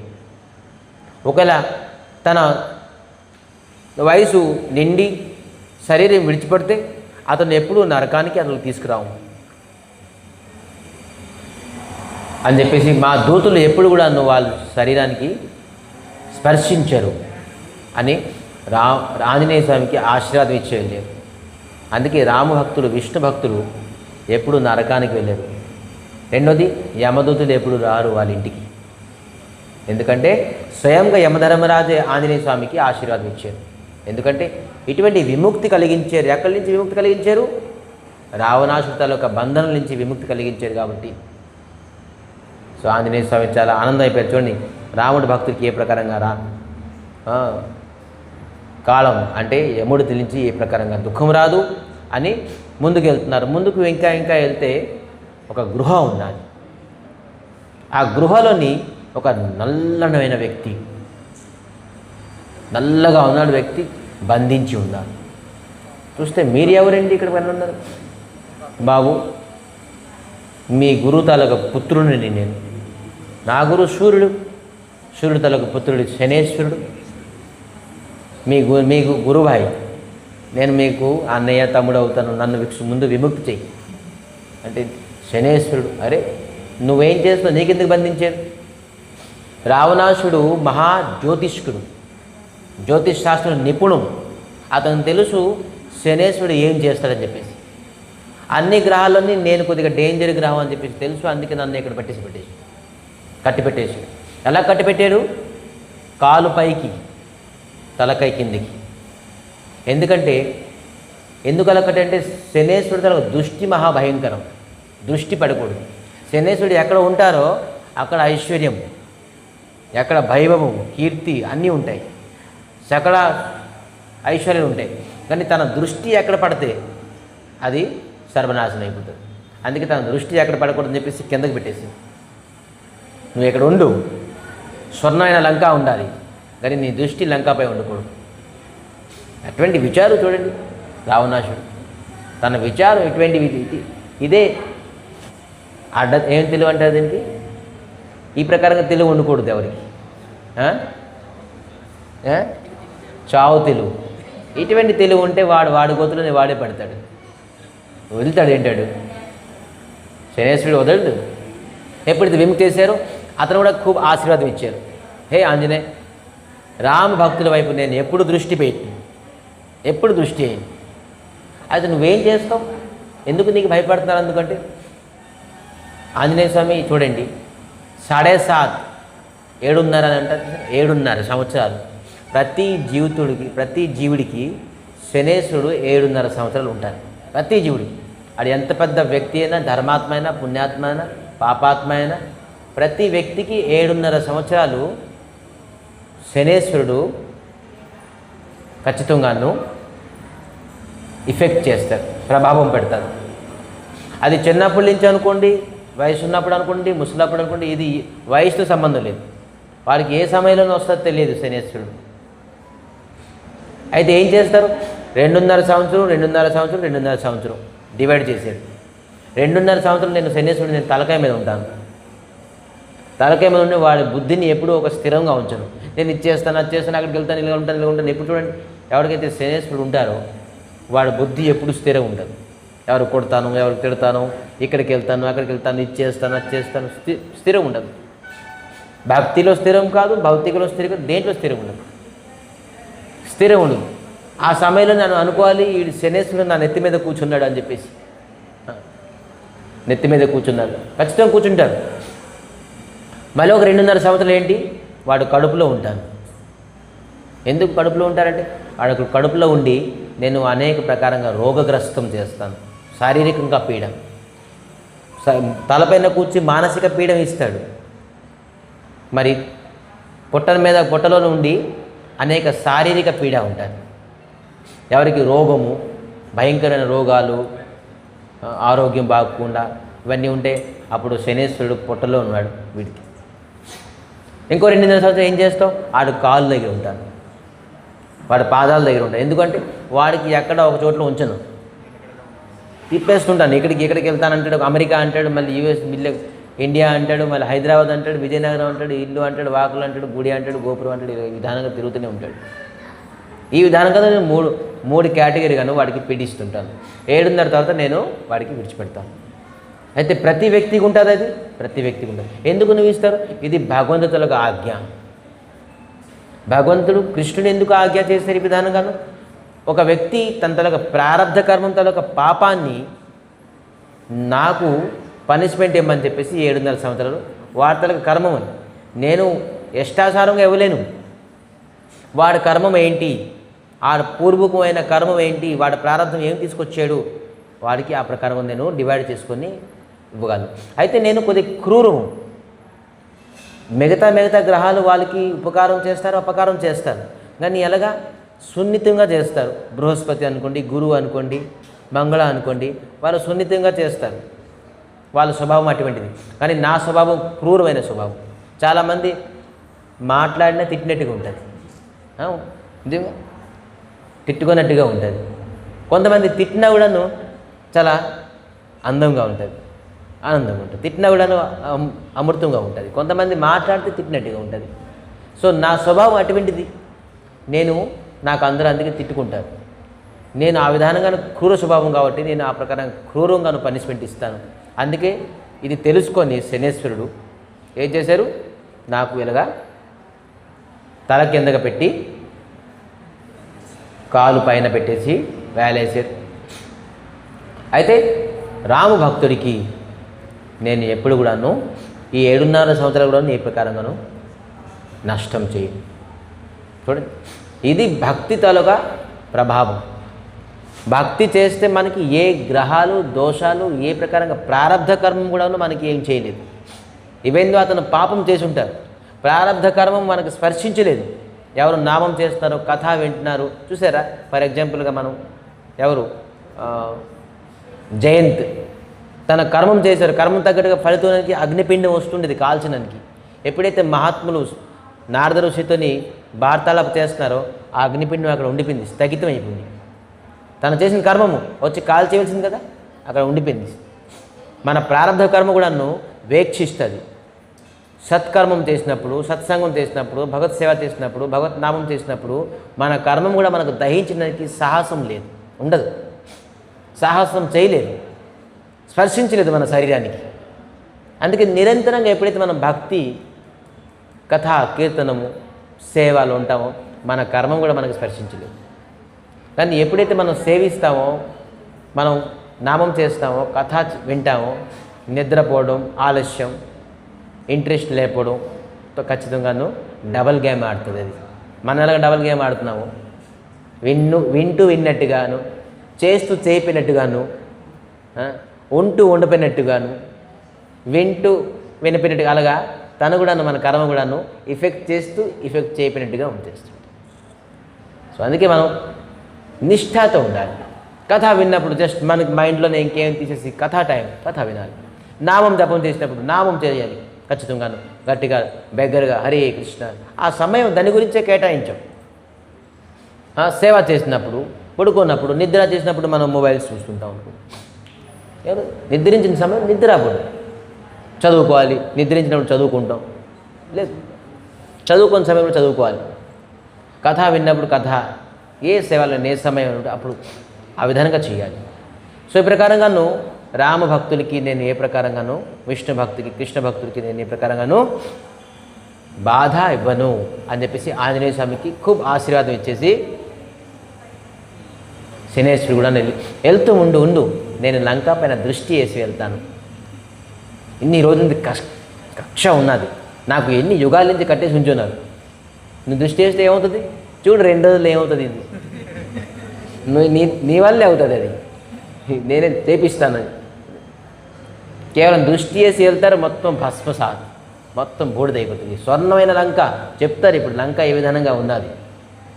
ఒకవేళ తన వయసు నిండి శరీరం విడిచిపడితే అతను ఎప్పుడూ నరకానికి అతను తీసుకురావు అని చెప్పేసి మా దూతులు ఎప్పుడు కూడా వాళ్ళ శరీరానికి స్పర్శించరు అని ఆంజనేయ స్వామికి ఆశీర్వాదం ఇచ్చి వెళ్ళారు. అందుకే రామభక్తులు, విష్ణు భక్తులు ఎప్పుడు నరకానికి వెళ్ళారు. రెండోది యమదూతులు ఎప్పుడు రారు వాళ్ళ ఇంటికి. ఎందుకంటే స్వయంగా యమధర్మరాజు ఆంజనేయ స్వామికి ఆశీర్వాదం ఇచ్చారు. ఎందుకంటే ఇటువంటి విముక్తి కలిగించారు. ఎక్కడి నుంచి విముక్తి కలిగించారు? రావణాసుడి తాలూకా బంధనం నుంచి విముక్తి కలిగించారు కాబట్టి. సో ఆంజనేయ స్వామి చాలా ఆనందం అయిపోయారు. చూడండి రాముడి భక్తుడికి ఏ ప్రకారంగా కాలం అంటే యముడు తెలించి ఏ ప్రకారంగా దుఃఖం రాదు అని ముందుకు వెళ్తున్నారు. ముందుకు ఇంకా వెళ్తే ఒక గృహ ఉన్నది. ఆ గృహలోని ఒక నల్లనమైన వ్యక్తి, నల్లగా ఉన్నాడు వ్యక్తి, బంధించి ఉన్నాడు. చూస్తే మీరు ఎవరండి ఇక్కడ ఉన్నారు? బాబు మీ గురువు తాలూకా పుత్రుడిని నేను. నా గురువు సూర్యుడు తాలూకా పుత్రుడు శనేశ్వరుడు. మీకు గురువాయి, నేను మీకు అన్నయ్య తమ్ముడు అవుతాను, నన్ను ముందు విముక్తి చెయ్యి అంటే శనేశ్వరుడు. అరే నువ్వేం చేస్తున్నావు, నీకెందుకు బంధించారు? రావణాసుడు మహా జ్యోతిష్కుడు, జ్యోతిష్ శాస్త్రం నిపుణుడు. అతను తెలుసు శనేశ్వరుడు ఏం చేస్తాడని చెప్పేసి. అన్ని గ్రహాలన్నీ నేను కొద్దిగా డేంజర్ గ్రహం అని చెప్పేసి తెలుసు. అందుకే నన్ను ఇక్కడ కట్టిపెట్టేసి. ఎలా కట్టిపెట్టాడు? కాలు పైకి, తలకై కిందికి. ఎందుకు అలా కట్టంటే శనేశ్వరుడు తల దృష్టి మహాభయంకరం, దృష్టి పడకూడదు. శనేశ్వరుడు ఎక్కడ ఉంటారో అక్కడ ఐశ్వర్యం, ఎక్కడ వైభవం, కీర్తి అన్నీ ఉంటాయి, సకల ఐశ్వర్యం ఉంటాయి. కానీ తన దృష్టి ఎక్కడ పడితే అది సర్వనాశనం అయిపోతుంది. అందుకే తన దృష్టి ఎక్కడ పడకూడదని చెప్పేసి కిందకి పెట్టేసి, నువ్వు ఇక్కడ ఉండు, స్వర్ణమైన లంక ఉండాలి, కానీ నీ దృష్టి లంకాపై ఉండకూడదు. అటువంటి విచారం చూడండి రావణాసుడు. తన విచారం ఇటువంటివి. ఇదే ఏం తెలివి అంటారు దీనికి? ఈ ప్రకారంగా తెలివి ఉండకూడదు ఎవరికి. చావు తెలివి. ఇటువంటి తెలివి ఉంటే వాడి గోతులని వాడే పడతాడు, వదులుతాడు. ఏంటాడు శనేశ్వరుడు వదలడు. ఎప్పుడైతే విముక్తి చేశారో అతను కూడా खूब ఆశీర్వాదం ఇచ్చారు. హే ఆంజనేయ, రామ భక్తుల వైపు నేను ఎప్పుడు దృష్టి పెట్టి, ఎప్పుడు దృష్టి అయ్యింది. అయితే నువ్వేం చేస్తావు, ఎందుకు నీకు భయపడుతున్నారు? ఎందుకంటే ఆంజనేయ స్వామి చూడండి, 7.5 7.5 అని అంటారు, 7.5 సంవత్సరాలు ప్రతి జీవుడికి శనేశ్వరుడు 7.5 సంవత్సరాలు ఉంటారు. ప్రతి జీవుడికి, అది ఎంత పెద్ద వ్యక్తి అయినా, ధర్మాత్మ అయినా, పుణ్యాత్మ అయినా, పాపాత్మ అయినా, ప్రతి వ్యక్తికి 7.5 సంవత్సరాలు శనేశ్వరుడు ఖచ్చితంగాను ఎఫెక్ట్ చేస్తారు, ప్రభావం పెడతారు. అది చిన్నప్పటి నుంచి అనుకోండి, వయసు ఉన్నప్పుడు అనుకోండి, ముసలప్పుడు అనుకోండి, ఇది వయసుతో సంబంధం లేదు. వారికి ఏ సమయంలోనూ వస్తుందో తెలియదు శనేశ్వరుడు. అయితే ఏం చేస్తారు, 2.5 సంవత్సరం 2.5 సంవత్సరం 2.5 సంవత్సరం డివైడ్ చేశాడు. 2.5 సంవత్సరం నేను శనేశ్వరుడు, నేను తలకాయ మీద ఉంటాను. తలకాయ మీద ఉండి వాడి బుద్ధిని ఎప్పుడూ ఒక స్థిరంగా ఉంచను. నేను ఇచ్చేస్తాను, అది చేస్తాను, అక్కడికి వెళ్తాను, ఇలా ఉంటాను. ఎప్పుడు చూడండి, ఎవరికైతే శనేశ్వరుడు ఉంటారో వాడి బుద్ధి ఎప్పుడు స్థిరం ఉండదు. ఎవరు కొడతాను, ఎవరు తిడతాను, ఇక్కడికి వెళ్తాను, అక్కడికి వెళ్తాను, ఇది చేస్తాను, అది చేస్తాను, స్థిరం ఉండదు. భక్తిలో స్థిరం కాదు, భౌతికలో స్థిరం కాదు, దేంట్లో స్థిరం ఉండదు, స్థిరం ఉండదు. ఆ సమయంలో నేను అనుకోవాలి, ఈ శనేశ్వరుడు నా నెత్తి మీద కూర్చున్నాడు అని చెప్పేసి. నెత్తి మీద కూర్చున్నాడు, ఖచ్చితంగా కూర్చుంటాడు. మళ్ళీ ఒక 2.5 సంవత్సరాలు ఏంటి, వాడు కడుపులో ఉంటాను. ఎందుకు కడుపులో ఉంటారంటే, వాడు కడుపులో ఉండి నేను అనేక ప్రకారంగా రోగగ్రస్తం చేస్తాను. శారీరకంగా పీడ, తలపైన కూర్చి మానసిక పీడ ఇస్తాడు. మరి పొట్టలో ఉండి అనేక శారీరక పీడ ఉంటుంది. ఎవరికి రోగము, భయంకరమైన రోగాలు, ఆరోగ్యం బాగకుండా ఇవన్నీ ఉంటే అప్పుడు శనేశ్వరుడు పొట్టలో ఉన్నాడు వీడికి. ఇంకో 2.5 సంవత్సరాలు ఏం చేస్తావు, వాడు కాళ్ళ దగ్గర ఉంటాడు, వాడి పాదాల దగ్గర ఉంటాడు. ఎందుకంటే వాడికి ఎక్కడ ఒక చోట్ల ఉంచను, తిప్పేస్తుంటాను. ఇక్కడికి వెళ్తానంటాడు, అమెరికా అంటాడు, మళ్ళీ యూఎస్, ఇండియా అంటాడు, మళ్ళీ హైదరాబాద్ అంటాడు, విజయనగరం అంటాడు, ఇల్లు అంటాడు, వాకులు అంటాడు, గుడి అంటాడు, గోపురం అంటాడు. ఈ విధానంగా తిరుగుతూనే ఉంటాడు. ఈ విధానంగా నేను మూడు కేటగిరీగాను వాడికి పీడిస్తుంటాను. 7.5 తర్వాత నేను వాడికి విడిచిపెడతాను. అయితే ప్రతి వ్యక్తికి ఉంటుంది, అది ప్రతి వ్యక్తికి ఉంటుంది. ఎందుకు నువ్వు ఇస్తారు, ఇది భగవంతులకు ఆజ్ఞ. భగవంతుడు కృష్ణుడు ఎందుకు ఆజ్ఞ చేశారు ఈ విధానంగాను? ఒక వ్యక్తి తన తలక ప్రారంధ కర్మం తలక పాపాన్ని నాకు పనిష్మెంట్ ఇవ్వమని చెప్పేసి 7.5 సంవత్సరాలు వాడి తలక కర్మం అని నేను ఇష్టాసారంగా ఇవ్వలేను. వాడి కర్మం ఏంటి, ఆడ పూర్వకమైన కర్మం ఏంటి, వాడి ప్రారంభం ఏం తీసుకొచ్చాడు, వాడికి ఆ ప్రకారం నేను డివైడ్ చేసుకొని ఇవ్వగలను. అయితే నేను కొద్ది క్రూరము. మిగతా గ్రహాలు వాళ్ళకి ఉపకారం చేస్తారు, అపకారం చేస్తారు, కానీ ఎలాగా సున్నితంగా చేస్తారు. బృహస్పతి అనుకోండి, గురువు అనుకోండి, మంగళ అనుకోండి, వాళ్ళు సున్నితంగా చేస్తారు. వాళ్ళ స్వభావం అటువంటిది. కానీ నా స్వభావం క్రూరమైన స్వభావం. చాలామంది మాట్లాడినా తిట్టినట్టుగా ఉంటుంది, నిజంగా తిట్టుకున్నట్టుగా ఉంటుంది. కొంతమంది తిట్టినా కూడాను చాలా అందంగా ఉంటుంది, ఆనందంగా ఉంటుంది. తిట్టినా కూడాను అమృతంగా ఉంటుంది. కొంతమంది మాట్లాడితే తిట్టినట్టుగా ఉంటుంది. సో నా స్వభావం అటువంటిది. నాకు అందరూ అందుకే తిట్టుకుంటారు. నేను ఆ విధానంగా క్రూర స్వభావం కాబట్టి నేను ఆ ప్రకారం క్రూరంగాను పనిష్మెంట్ ఇస్తాను. అందుకే ఇది తెలుసుకొని శనేశ్వరుడు ఏం చేశారు, నాకు ఇలాగా తల కిందగా పెట్టి కాలు పైన పెట్టేసి వేలేసారు. అయితే రాము భక్తుడికి నేను ఎప్పుడు కూడాను ఈ 7.5 సంవత్సరాలు కూడా ఏ ప్రకారంగాను నష్టం చేయను. చూడండి, ఇది భక్తి తాలూకా ప్రభావం. భక్తి చేస్తే మనకి ఏ గ్రహాలు, దోషాలు, ఏ ప్రకారంగా ప్రారంధ కర్మం కూడా మనకి ఏం చేయలేదు. ఇవేందో అతను పాపం చేసి ఉంటారు, ప్రారంధ కర్మం మనకు స్పర్శించలేదు. ఎవరు నామం చేస్తున్నారో, కథ వింటున్నారు, చూసారా? ఫర్ ఎగ్జాంపుల్గా మనం ఎవరు జయంత్ తన కర్మం చేశారు, కర్మం తగ్గట్టుగా ఫలితానికి అగ్నిపిండం వస్తుండేది కాల్చడానికి. ఎప్పుడైతే మహాత్ములు నారద ఋషితోని వార్తాలాప చేస్తున్నారో ఆ అగ్నిపిండం అక్కడ ఉండిపోయింది, స్థగితం అయిపోయింది. తను చేసిన కర్మము వచ్చి కాల్ చేయవలసింది కదా, అక్కడ ఉండిపోయింది. మన ప్రారంభ కర్మ కూడాను వేక్షిస్తుంది. సత్కర్మం చేసినప్పుడు, సత్సంగం చేసినప్పుడు, భగవత్ సేవ చేసినప్పుడు, భగవత్ నామం చేసినప్పుడు మన కర్మం కూడా మనకు దహించడానికి సాహసం లేదు, ఉండదు, సాహసం చేయలేదు. స్పర్శించలేదు మన శరీరానికి. అందుకే నిరంతరంగా ఎప్పుడైతే మనం భక్తి, కథ, కీర్తనము, సేవలు ఉంటామో మన కర్మం కూడా మనకు స్పర్శించలేదు. కానీ ఎప్పుడైతే మనం సేవిస్తామో, మనం నామం చేస్తామో, కథ వింటామో, నిద్రపోవడం, ఆలస్యం, ఇంట్రెస్ట్ లేకపోవడంతో ఖచ్చితంగాను డబల్ గేమ్ ఆడుతుంది. అది మనం ఎలాగ డబల్ గేమ్ ఆడుతున్నాము, వింటూ విన్నట్టుగాను, చేస్తూ చేయిపోయినట్టుగాను, ఉంటూ ఉండిపోయినట్టుగాను, వింటూ వినిపోయినట్టుగా, అలాగా తను కూడాను మన కర్మ కూడాను ఇఫెక్ట్ చేస్తూ ఇఫెక్ట్ చేయపోయినట్టుగా ఉంచేస్తుంది. సో అందుకే మనం నిష్ఠాతో ఉండాలి. కథ విన్నప్పుడు జస్ట్ మనకి మైండ్లోనే ఇంకేం తీసేసి కథ వినాలి. నామం జపం చేసినప్పుడు నామం చేయాలి ఖచ్చితంగాను, గట్టిగా బెగ్గరగా హరే కృష్ణ. ఆ సమయం దాని గురించే కేటాయించాం. సేవ చేసినప్పుడు, పడుకున్నప్పుడు, నిద్ర చేసినప్పుడు మనం మొబైల్స్ చూస్తుంటాం. నిద్రించిన సమయం నిద్రపోదు, చదువుకోవాలి. నిద్రించినప్పుడు చదువుకుంటాం, లేదు చదువుకున్న సమయంలో చదువుకోవాలి. కథ విన్నప్పుడు కథ, ఏ సేవలో ఏ సమయం ఉంటే అప్పుడు ఆ విధంగా చేయాలి. సో ఈ ప్రకారంగాను రామ భక్తులకి నేను ఏ ప్రకారంగాను, విష్ణు భక్తికి, కృష్ణ భక్తులకి నేను ఏ ప్రకారంగాను బాధ ఇవ్వను అని చెప్పేసి ఆంజనేయ స్వామికి ఖూబ్ ఆశీర్వాదం ఇచ్చేసి శనేశ్వరుడు కూడా వెళ్తూ ఉండు, నేను లంక పైన దృష్టి వేసి వెళ్తాను. ఇన్ని రోజుల కక్ష ఉన్నది, నాకు ఎన్ని యుగాల నుంచి కట్టేసి ఉంచున్నారు. నువ్వు దృష్టి వేస్తే ఏమవుతుంది చూడు, 2 రోజులు ఏమవుతుంది, ఇది నీ వల్లే అవుతుంది, అది నేనే చేపిస్తాను. కేవలం దృష్టి వేసి వెళ్తారు, మొత్తం భస్మసాత్, మొత్తం బూడిదైపోతుంది. స్వర్ణమైన లంక చెప్తారు. ఇప్పుడు లంక ఏ విధంగా ఉన్నది,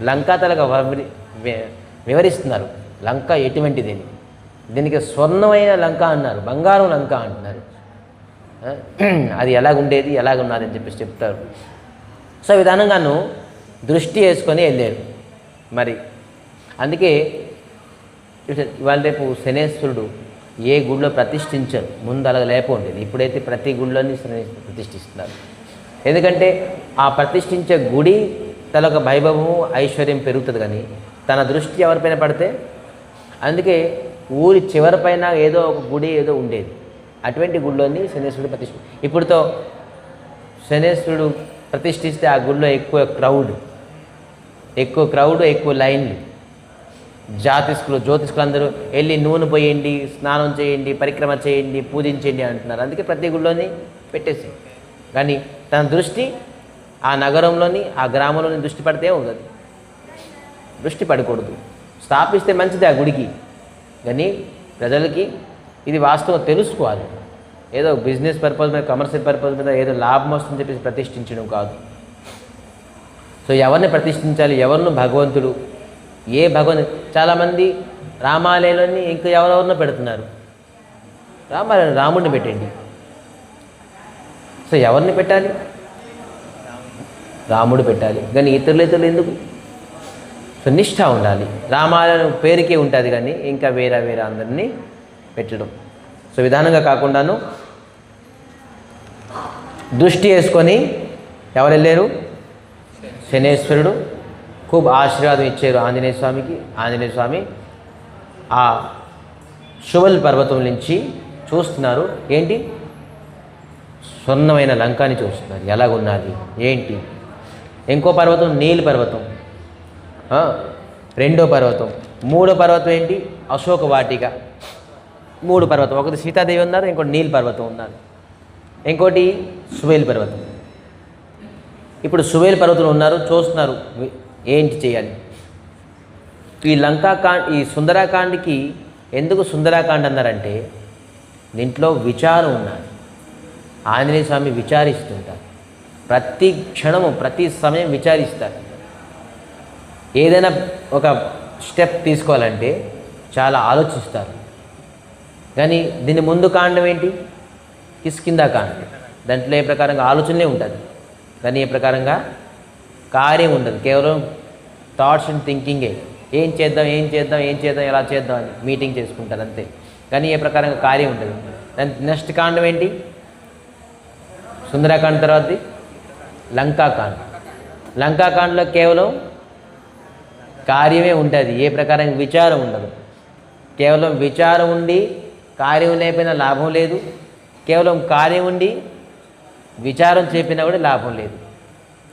లంకా తలగా వివరిస్తున్నారు. లంక ఎటువంటిది, దీనికి స్వర్ణమైన లంక అన్నారు, బంగారం లంక అంటున్నారు. అది ఎలాగుండేది, ఎలాగున్నది అని చెప్పేసి చెప్తారు. సో విధానంగాను దృష్టి వేసుకొని వెళ్ళారు. మరి అందుకే ఇవాళ రేపు శనేశ్వరుడు ఏ గుడిలో ప్రతిష్ఠించారు, ముందు అలాగ లేకపోండేది. ఇప్పుడైతే ప్రతి గుడిలోని ప్రతిష్ఠిస్తున్నారు. ఎందుకంటే ఆ ప్రతిష్ఠించే గుడి తనొక వైభవము, ఐశ్వర్యం పెరుగుతుంది. కానీ తన దృష్టి ఎవరిపైన పడితే, అందుకే ఊరి చివరిపైన ఏదో ఒక గుడి ఏదో ఉండేది, అటువంటి గుడిలోని శనేశ్వరుడు ప్రతిష్ఠ. ఇప్పుడుతో శనేశ్వరుడు ప్రతిష్ఠిస్తే ఆ గుడిలో ఎక్కువ క్రౌడ్, ఎక్కువ లైన్లు, జ్యోతిష్కులు అందరూ వెళ్ళి నూనె పోయండి, స్నానం చేయండి, పరిక్రమ చేయండి, పూజించండి అంటున్నారు. అందుకే ప్రతి గుడిలోని పెట్టేసి, కానీ తన దృష్టి ఆ నగరంలోని, ఆ గ్రామంలోని దృష్టి పడితే ఉండదు, దృష్టి పడకూడదు. స్థాపిస్తే మంచిది ఆ గుడికి, కానీ ప్రజలకి ఇది వాస్తవం తెలుసుకోవాలి. ఏదో బిజినెస్ పర్పస్ మీద, కమర్షియల్ పర్పస్ మీద ఏదో లాభం వస్తుందని చెప్పేసి ప్రతిష్ఠించడం కాదు. సో ఎవరిని ప్రతిష్ఠించాలి, ఎవరిని భగవంతుడు, ఏ భగవంతుడు. చాలామంది రామాలయంలోని ఇంకా ఎవరెవరినో పెడుతున్నారు. రామాలయం రాముడిని పెట్టండి. సో ఎవరిని పెట్టాలి, రాముడు పెట్టాలి, కానీ ఇతరులు ఎందుకు? సో నిష్ఠ ఉండాలి. రామాలయం పేరుకే ఉంటుంది, కానీ ఇంకా వేరే అందరినీ పెట్టడం. సో విధానంగా కాకుండాను దృష్టి వేసుకొని ఎవరు వెళ్ళారు, శనేశ్వరుడు ఖూబ్ ఆశీర్వాదం ఇచ్చారు ఆంజనేయ స్వామికి. ఆంజనేయ స్వామి ఆ శువల్ పర్వతం నుంచి చూస్తున్నారు. ఏంటి, స్వర్ణమైన లంకాని చూస్తున్నారు, ఎలాగున్నది ఏంటి. ఇంకో పర్వతం నీలి పర్వతం, రెండో పర్వతం, మూడో పర్వతం ఏంటి, అశోక వాటిక. 3 పర్వతం, ఒకటి సీతాదేవి ఉన్నారు, ఇంకోటి నీల్ పర్వతం ఉన్నారు, ఇంకోటి సువేల్ పర్వతం. ఇప్పుడు సువేల్ పర్వతం ఉన్నారు, చూస్తున్నారు ఏంటి చేయాలి. ఈ ఈ సుందరాకాండకి ఎందుకు సుందరాకాండ అన్నారంటే, దీంట్లో విచారం ఉన్నది. ఆంజనేయ స్వామి విచారిస్తుంటారు, ప్రతి క్షణము ప్రతి సమయం విచారిస్తారు. ఏదైనా ఒక స్టెప్ తీసుకోవాలంటే చాలా ఆలోచిస్తారు. కానీ దీని ముందు కాండం ఏంటి, కిష్కింధా కాండం. దాంట్లో ఏ ప్రకారంగా ఆలోచనలే ఉంటుంది, కానీ ఏ ప్రకారంగా కార్యం ఉండదు. కేవలం థాట్స్ అండ్ థింకింగే. ఏం చేద్దాం ఎలా చేద్దాం అని మీటింగ్ చేసుకుంటారు అంతే, కానీ ఏ ప్రకారంగా కార్యం ఉంటుంది. దాని నెక్స్ట్ కాండం ఏంటి, సుందరాకాండ తర్వాతది లంకాకాండ. లంకాకాండలో కేవలం కార్యమే ఉంటుంది, ఏ ప్రకారంగా విచారం ఉండదు. కేవలం విచారం ఉండి కార్యం లేకపోయినా లాభం లేదు, కేవలం కార్యం ఉండి విచారం చెప్పినా కూడా లాభం లేదు.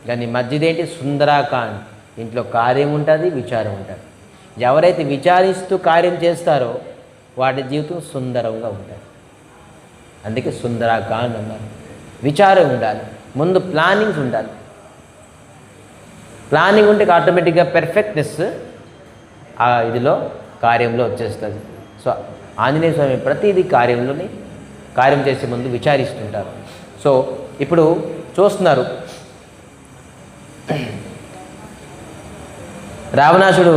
కానీ మధ్యదేంటి సుందరాకాండ్, ఇంట్లో కార్యం ఉంటుంది, విచారం ఉంటుంది. ఎవరైతే విచారిస్తూ కార్యం చేస్తారో వాటి జీవితం సుందరంగా ఉంటుంది. అందుకే సుందరాకాండ్ అన్నారు. విచారం ఉండాలి, ముందు ప్లానింగ్స్ ఉండాలి. ప్లానింగ్ ఉంటే ఆటోమేటిక్గా పెర్ఫెక్ట్నెస్ ఆ ఇదిలో కార్యంలో వచ్చేస్తుంది. సో ఆంజనేయ స్వామి ప్రతిదీ కార్యం చేసే ముందు విచారిస్తుంటారు. సో ఇప్పుడు చూస్తున్నారు, రావణాసుడు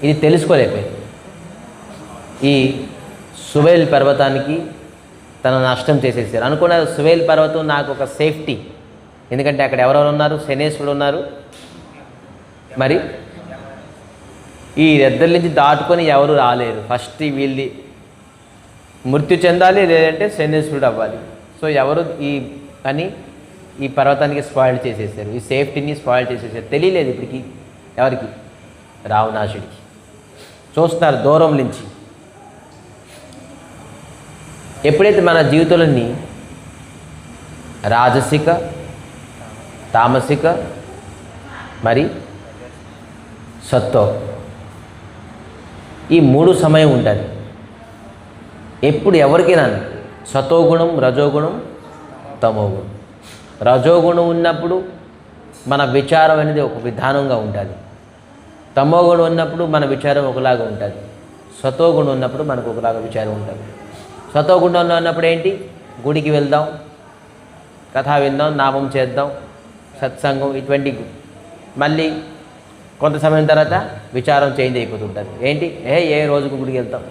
ఇది తెలుసుకోలేకపోయాడు. ఈ సువేల్ పర్వతానికి తన నష్టం చేసేసారు. అనుకున్నారు సువేల్ పర్వతం నాకు ఒక సేఫ్టీ, ఎందుకంటే అక్కడ ఎవరెవరు ఉన్నారు, శనేశ్వరుడు ఉన్నారు, మరి ఈ రెద్దల నుంచి దాటుకొని ఎవరు రాలేరు. ఫస్ట్ వీళ్ళి మృత్యు చెందాలి, లేదంటే శనేశ్వరుడు అవ్వాలి. సో ఎవరు ఈ పర్వతానికి స్పాయిల్ చేసేసారు, ఈ సేఫ్టీని స్పాయిల్ చేసేసారు. తెలియలేదు ఇప్పటికి ఎవరికి, రావణాసుడికి. చూస్తున్నారు దూరం నుంచి. ఎప్పుడైతే మన జీవితంలోని రాజసిక, తామసిక, మరి సత్వ, ఈ మూడు సమయం ఉంటుంది. ఎప్పుడు ఎవరికైనా సతోగుణం, రజోగుణం, తమోగుణం. రజోగుణం ఉన్నప్పుడు మన విచారం అనేది ఒక విధానంగా ఉంటుంది. తమోగుణం ఉన్నప్పుడు మన విచారం ఒకలాగా ఉంటుంది. సతోగుణం ఉన్నప్పుడు మనకు ఒకలాగా విచారం ఉంటుంది. సతోగుణంలో ఉన్నప్పుడు ఏంటి, గుడికి వెళ్దాం, కథ విందాం, నామం చేద్దాం, సత్సంగం, ఇటువంటి. మళ్ళీ కొంత సమయం తర్వాత విచారం చేంజ్ అయిపోతుంటుంది. ఏంటి, ఏ రోజుకు గుడికి వెళ్తాం,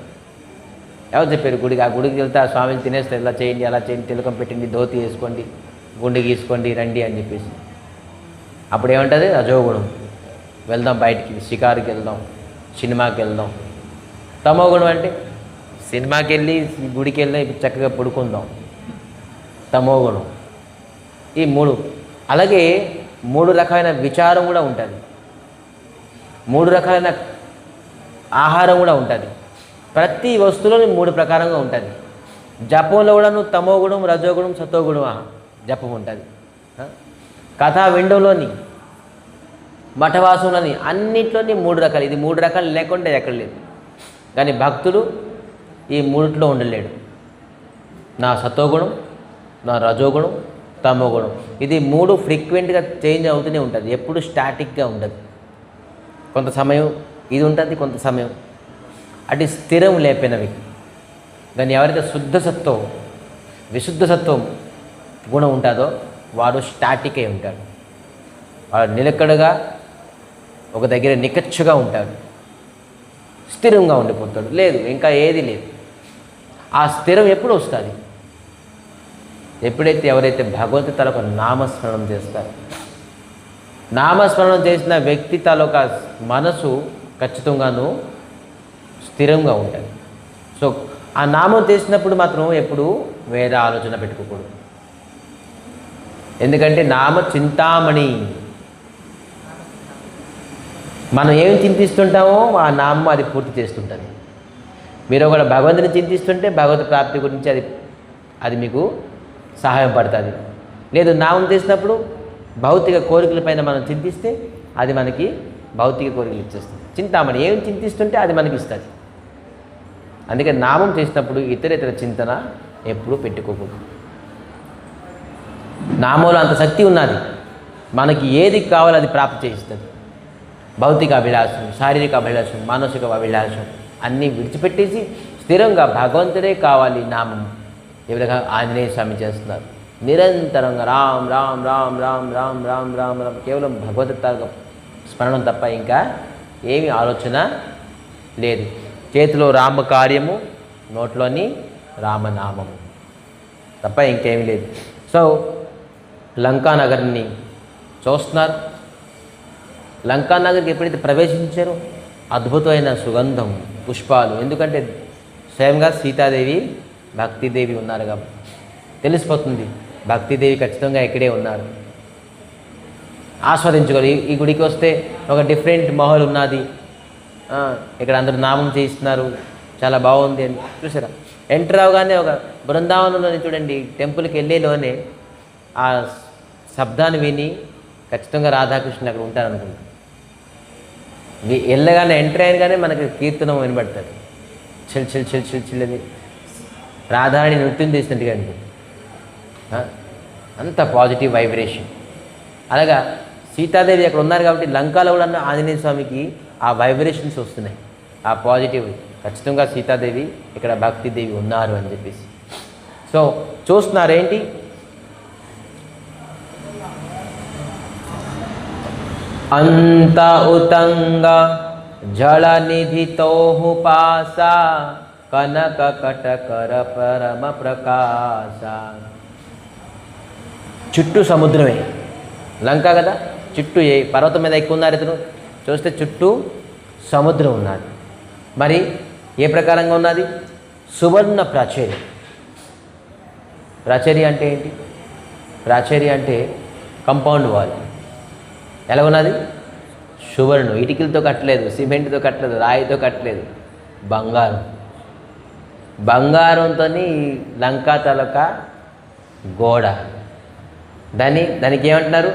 ఎవరు చెప్పారు గుడికి, ఆ గుడికి వెళ్తే ఆ స్వామిని తినేస్తే ఇలా చేయండి, అలా చేయండి, తిలకం పెట్టండి, ధోతి వేసుకోండి, గుండె గీసుకోండి, రండి అని చెప్పేసి. అప్పుడు ఏమంటుంది, రజోగుణం. వెళ్దాం బయటికి, షికారుకి వెళ్దాం, సినిమాకి వెళ్దాం. తమోగుణం అంటే సినిమాకి వెళ్ళి, గుడికి వెళ్ళి చక్కగా పడుకుందాం, తమోగుణం. ఈ మూడు. అలాగే మూడు రకాలైన విచారం కూడా ఉంటుంది, మూడు రకాలైన ఆహారం కూడా ఉంటుంది. ప్రతి వస్తువులోని మూడు ప్రకారంగా ఉంటుంది. జపంలో కూడా తమోగుణం, రజోగుణం, సతోగుణం జపం ఉంటుంది. కథా విండోలోని, మఠవాసంలోని, అన్నింటిలోని మూడు రకాలు. ఇది మూడు రకాలు లేకుండా ఎక్కడ లేదు. కానీ భక్తుడు ఈ మూడిట్లో ఉండలేడు. నా సతోగుణం, నా రజోగుణం, తమోగుణం. ఇది మూడు ఫ్రీక్వెంట్గా చేంజ్ అవుతూనే ఉంటుంది, ఎప్పుడు స్టాటిక్గా ఉండదు. కొంత సమయం ఇది ఉంటుంది, కొంత సమయం అటు స్థిరం లేపినవి. కానీ ఎవరైతే శుద్ధ సత్వం, విశుద్ధ సత్వం గుణం ఉంటుందో వాడు స్టాటిక్ అయి ఉంటాడు. వాడు నిలకడగా ఒక దగ్గర నికచ్చుగా ఉంటాడు, స్థిరంగా ఉండిపోతాడు. లేదు ఇంకా ఏది లేదు. ఆ స్థిరం ఎప్పుడు వస్తుంది, ఎప్పుడైతే ఎవరైతే భగవంతుడి తాలూకా నామస్మరణం చేస్తారు. నామస్మరణం చేసిన వ్యక్తి తాలూకా మనసు ఖచ్చితంగాను స్థిరంగా ఉంటుంది. సో ఆ నామం చేసినప్పుడు మాత్రం ఎప్పుడు వేరే ఆలోచన పెట్టుకోకూడదు. ఎందుకంటే నామ చింతామణి, మనం ఏమి చింతిస్తుంటామో ఆ నామం అది పూర్తి చేస్తుంటుంది. మీరు ఒకవేళ భగవంతుని చింతిస్తుంటే భగవత్ ప్రాప్తి గురించి అది మీకు సహాయం పడుతుంది. లేదు నామం చేసినప్పుడు భౌతిక కోరికలపైన మనం చింతిస్తే అది మనకి భౌతిక కోరికలు ఇచ్చేస్తుంది. చింతామణి ఏం చింతిస్తుంటే అది మనకి ఇస్తుంది. అందుకే నామం చేసినప్పుడు ఇతర చింతన ఎప్పుడూ పెట్టుకోకూడదు. నామంలో అంత శక్తి ఉన్నది, మనకి ఏది కావాలో అది ప్రాప్తి చేయిస్తుంది. భౌతిక అభిలాషం, శారీరక అభిలాషం, మానసిక అభిలాషం అన్నీ విడిచిపెట్టేసి స్థిరంగా భగవంతుడే కావాలి నామం. ఏ విధంగా ఆంజనేయ స్వామి చేస్తున్నారు. నిరంతరంగా రామ్ రామ్ రామ్ రామ్ రామ్ రామ్ రామ్ రామ్, కేవలం భగవద్గీత స్మరణం తప్ప ఇంకా ఏమి ఆలోచన లేదు. చేతిలో రామ కార్యము, నోట్లోని రామనామము తప్ప ఇంకేమీ లేదు. సో లంకానగర్ని చూస్తున్నారు. లంకానగర్కి ఎప్పుడైతే ప్రవేశించారో అద్భుతమైన సుగంధం, పుష్పాలు. ఎందుకంటే స్వయంగా సీతాదేవి, భక్తిదేవి ఉన్నారు కాబట్టి తెలిసిపోతుంది భక్తిదేవి ఖచ్చితంగా ఇక్కడే ఉన్నారు. ఆస్వాదించుకోవాలి. ఈ గుడికి వస్తే ఒక డిఫరెంట్ మాహోల్ ఉన్నది. ఇక్కడ అందరూ నామం చేయిస్తున్నారు, చాలా బాగుంది అని చూసారా. ఎంటర్ అవగానే ఒక బృందావనంలోని చూడండి, టెంపుల్కి వెళ్ళేలోనే ఆ శబ్దాన్ని విని ఖచ్చితంగా రాధాకృష్ణ అక్కడ ఉంటారనుకుంటా. వెళ్ళగానే ఎంటర్ అయినగానే మనకి కీర్తనం వినబడుతుంది. Chill chill chill chill chill అది రాధారాణి నృత్యం చేసినట్టుగా అనుకుంటుంది. అంత పాజిటివ్ వైబ్రేషన్. అలాగా సీతాదేవి అక్కడ ఉన్నారు కాబట్టి లంకాలో కూడా ఆంజనేయ స్వామికి ఆ వైబ్రేషన్స్ వస్తున్నాయి, ఆ పాజిటివ్. ఖచ్చితంగా సీతాదేవి ఇక్కడ భక్తిదేవి ఉన్నారు అని చెప్పేసి. సో చూస్తున్నారు ఏంటి, అంత ఉతంగ జల నిధితోహుపాస కనక కటకర పరమ ప్రకాశ. చుట్టూ సముద్రమే, లంక కదా, చుట్టూ ఏ పర్వతం మీద ఎక్కువ ఉన్నారు ఇతను చూస్తే చుట్టూ సముద్రం ఉన్నది. మరి ఏ ప్రకారంగా ఉన్నది, సువర్ణ ప్రాచేరి. ప్రాచేరి అంటే ఏంటి, ప్రాచేరి అంటే కంపౌండ్ వాల్. ఎలా ఉన్నది, సువర్ణం, ఇటుకలతో కట్టలేదు, సిమెంట్తో కట్టలేదు, రాయితో కట్టలేదు, బంగారం. బంగారంతో లంకా తాలూకా గోడ. దానికి ఏమంటున్నారు,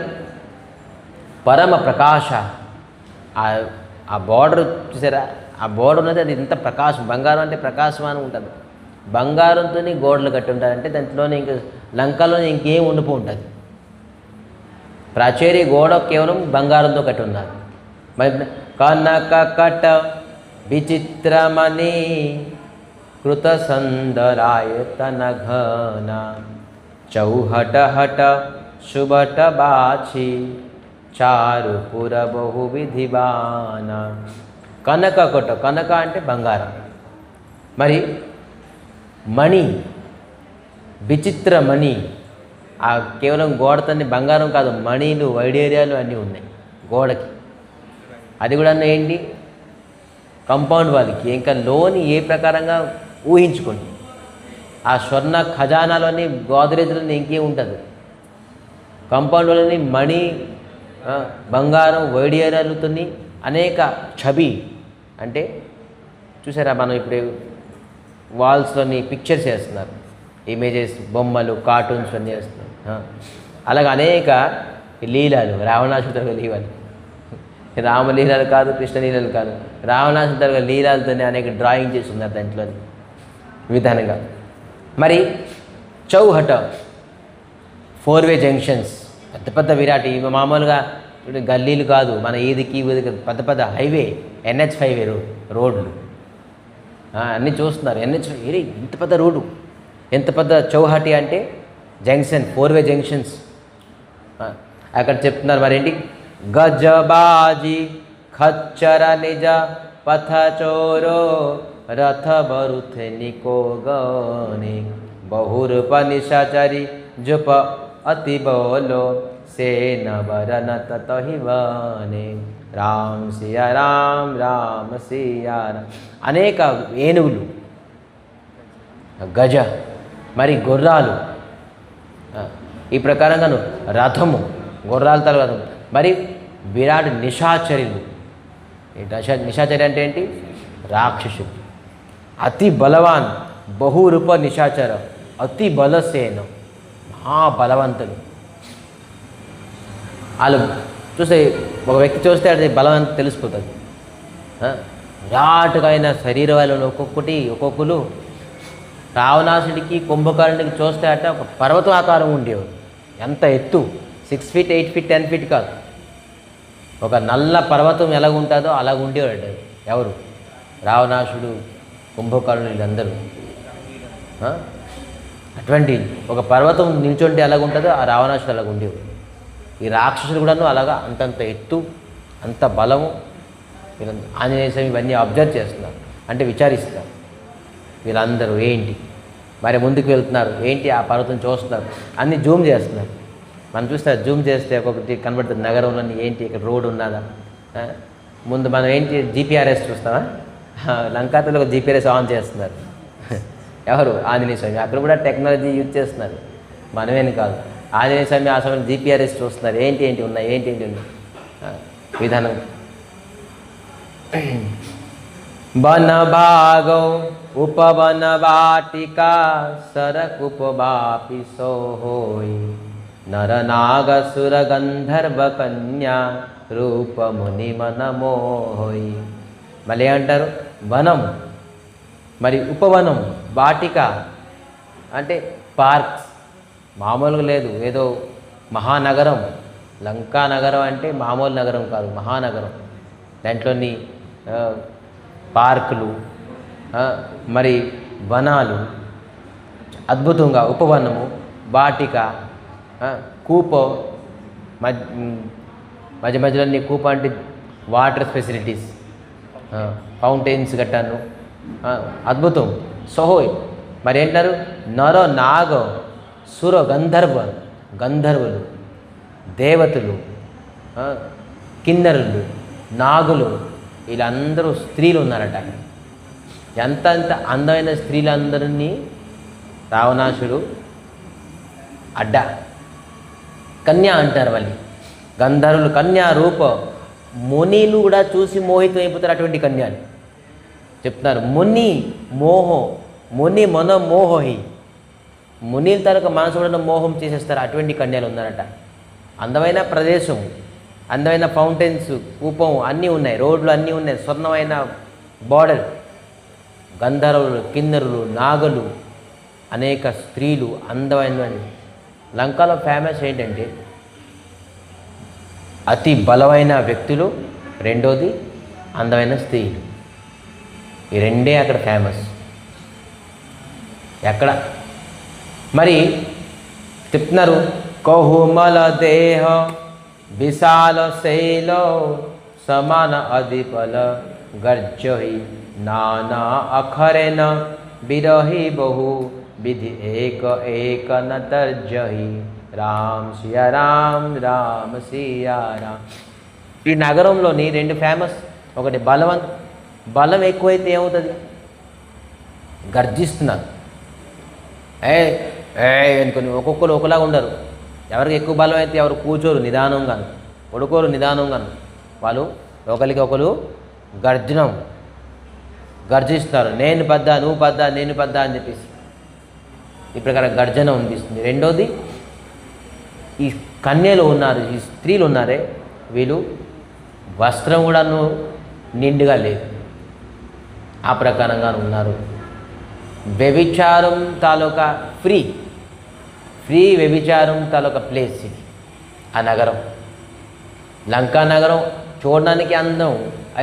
పరమ ప్రకాశ. ఆ బోర్డర్ చూసారా, ఆ బోర్డర్ ఉన్నది, అది ఇంత ప్రకాశం. బంగారం అంటే ప్రకాశమానం ఉంటుంది. బంగారంతో గోడలు కట్టి ఉంటారంటే దాంట్లోనే ఇంక లంకలోనే ఇంకేం ఉండిపో ఉంటుంది. ప్రాచేరి గోడ కేవలం బంగారంతో కట్టి ఉన్నారు. మరి కనక కట విచిత్రమణి కృత సందరాయతన ఘన చౌహట హట శుభట బాచి చారుపుర బహువిధివాన. కనక కొట, కనక అంటే బంగారం. మరి మణి, విచిత్ర మణి. ఆ కేవలం గోడతోని బంగారం కాదు, మణిలు వైడేరియాలు అన్నీ ఉన్నాయి గోడకి. అది కూడా ఏంటి, కంపౌండ్ వాళ్ళకి. ఇంకా లోని ఏ ప్రకారంగా ఊహించుకోండి. ఆ స్వర్ణ ఖజానాలోని గోదరేజ్లోని ఇంకేం ఉంటుంది, కాంపౌండ్లోని మణి, బంగారం, వైడేరియాలతో అనేక ఛబి అంటే చూసారా, మనం ఇప్పుడు వాల్స్లోని పిక్చర్స్ వేస్తున్నారు, ఇమేజెస్, బొమ్మలు, కార్టూన్స్ అన్నీ వేస్తున్నారు. అలాగే అనేక లీలలు, రావణాసురుడు లీలలు, రామలీలలు కాదు, కృష్ణలీలలు కాదు, రావణాసురుడు లీలలతోనే అనేక డ్రాయింగ్ చేస్తున్నారు దాంట్లో విధానంగా. మరి చౌహట, 4-వే జంక్షన్స్, పెద్ద పెద్ద విరాట్. ఇవి మామూలుగా గల్లీలు కాదు, మన ఈదికి పెద్ద పెద్ద హైవే, NH5 రోడ్లు అన్నీ చూస్తున్నారు. NH5 ఇంత పెద్ద రోడ్డు, ఎంత పెద్ద చౌహటి అంటే జంక్షన్, 4-వే జంక్షన్స్ అక్కడ చెప్తున్నారు. మరేంటి, గజబాజీ ఖచ్చర నిజ పథ చోరో రథ బరుథ నికోగని బహురూప నిశాచరి జుప అతి బోలో సేన వరన తహివనే రామ్ సియా రామ్ రామ సియా రామ్. అనేక ఏనుగులు, గజ, మరి గుర్రాలు, ఈ ప్రకారంగాను రథము, గుర్రాల తర్వాత మరి విరాట్ నిశాచరులు. నిశాచరి అంటే ఏంటి, రాక్షసుడు. అతి బలవాన్, బహురూప నిశాచర, అతి బలసేన, మహాబలవంతులు. వాళ్ళు చూస్తే ఒక వ్యక్తి చూస్తే అది బలవంతం తెలిసిపోతుంది. విరాటుగా అయిన శరీర వాళ్ళను ఒక్కొక్కరు రావణాసుడికి, కుంభకర్ణుడికి చూస్తే అట ఒక పర్వతం ఆకారం ఉండేవాడు. ఎంత ఎత్తు, 6 ఫీట్ 8 ఫీట్ 10 ఫీట్ కాదు, ఒక నల్ల పర్వతం ఎలాగ ఉంటుందో అలాగ ఉండేవాడు. ఎవరు, రావణాసుడు, కుంభకర్ణులు, వీళ్ళందరూ. అటువంటి ఒక పర్వతం నిల్చుంటే ఎలాగ ఉంటుందో ఆ రావణాసుడు అలాగ ఉండేవాడు. ఈ రాక్షసులు కూడాను అలాగా అంతంత ఎత్తు, అంత బలము. ఆంజనేయ స్వామి ఇవన్నీ అబ్జర్వ్ చేస్తున్నారు, అంటే విచారిస్తారు. వీళ్ళందరూ ఏంటి, మరి ముందుకు వెళ్తున్నారు, ఏంటి ఆ పర్వతం చూస్తున్నారు, అన్నీ జూమ్ చేస్తున్నారు. మనం చూస్తే జూమ్ చేస్తే ఒక్కొక్కటి కనబడుతుంది, నగరంలో ఏంటి, ఇక్కడ రోడ్ ఉన్నదా. ముందు మనం ఏంటి, GPS చూస్తామా, లంకాతలో ఒక GPS ఆన్ చేస్తున్నారు. ఎవరు, ఆంజనేయ స్వామి. అక్కడ కూడా టెక్నాలజీ యూజ్ చేస్తున్నారు, మనమేని కాదు. ఆంజనేయ స్వామి ఆ సమయం GPS చూస్తున్నారు, ఏంటి ఉన్నాయి, ఏంటి ఉన్నాయి విధానం. బన భాగో ఉపవన వాటికా సరకుపవాపి సోహోయ్ నరనాగసుర గంధర్వ కన్యా రూపముని మనమోహోయ్. మళ్ళీ ఏమంటారు? వనం, మరి ఉపవనం, వాటిక అంటే పార్క్స్. మామూలుగా లేదు, ఏదో మహానగరం. లంకా నగరం అంటే మామూలు నగరం కాదు, మహానగరం. దాంట్లోని పార్కులు, మరి వనాలు, అద్భుతంగా ఉపవనము, వాటిక, కూప, మధ్య మధ్యలో కూప అంటే వాటర్ ఫెసిలిటీస్, ఫౌంటైన్స్ గట్టాను, అద్భుతం. సోహోయ్ మరి ఏంటారు? నర నాగ సుర గంధర్వ, గంధర్వులు, దేవతలు, కిన్నరులు, నాగులు, వీళ్ళందరూ స్త్రీలు ఉన్నారట. ఎంత అందమైన స్త్రీలందరినీ రావణాసుడు అడ్డ కన్యా అంటారు. వాళ్ళు గంధర్వులు, కన్యా రూప, మునిలు కూడా చూసి మోహితం అయిపోతారు అటువంటి కన్యాలు చెప్తున్నారు. ముని మన మోహి, మునిల తరక మనసు కూడా మోహం చేసేస్తారు, అటువంటి కన్యాలు ఉన్నారట. అందమైన ప్రదేశం, అందమైన ఫౌంటైన్స్, కూపం అన్నీ ఉన్నాయి, రోడ్లు అన్నీ ఉన్నాయి, స్వర్ణమైన బార్డర్, గంధర్వులు, కిన్నరులు, నాగలు, అనేక స్త్రీలు, అందమైన. లంకలో ఫేమస్ ఏంటంటే అతి బలమైన వ్యక్తులు, రెండోది అందమైన స్త్రీలు. ఈ రెండే అక్కడ ఫేమస్. ఎక్కడ మరి చెప్తున్నారు? కహుమల దేహ విశాల శైల సమాన అధిపల గర్జహి నానా అఖరేన బిరహి బహు విధి ఏక ఏక నతర్జహి రామ్ సియా రామ్ రామ్ సియా రామ్. ఈ నగరంలోని రెండు ఫేమస్. ఒకటి బలం ఎక్కువైతే ఏమవుతుంది? గర్జిస్తున్నారు. ఏ అనుకుని ఒక్కొక్కరు ఒకలాగా ఉండరు. ఎవరికి ఎక్కువ బలం అయితే ఎవరు కూర్చోరు నిదానంగాను, పడుకోరు నిదానంగాను. వాళ్ళు ఒకరికి ఒకరు గర్జిస్తారు. నేను పద్దా, నువ్వు పద్దా, నేను పద్దా అని చెప్పేసి ఈ ప్రకారం గర్జన అనిపిస్తుంది. రెండోది ఈ కన్యలు ఉన్నారు, ఈ స్త్రీలు ఉన్నారే, వీళ్ళు వస్త్రం కూడాను నిండుగా లేదు, ఆ ప్రకారంగా ఉన్నారు. వ్యభిచారం తాలూకా ఫ్రీ వ్యభిచారం తాలూకా ప్లేస్ ఇది, ఆ నగరం. లంకా నగరం చూడడానికి అందం,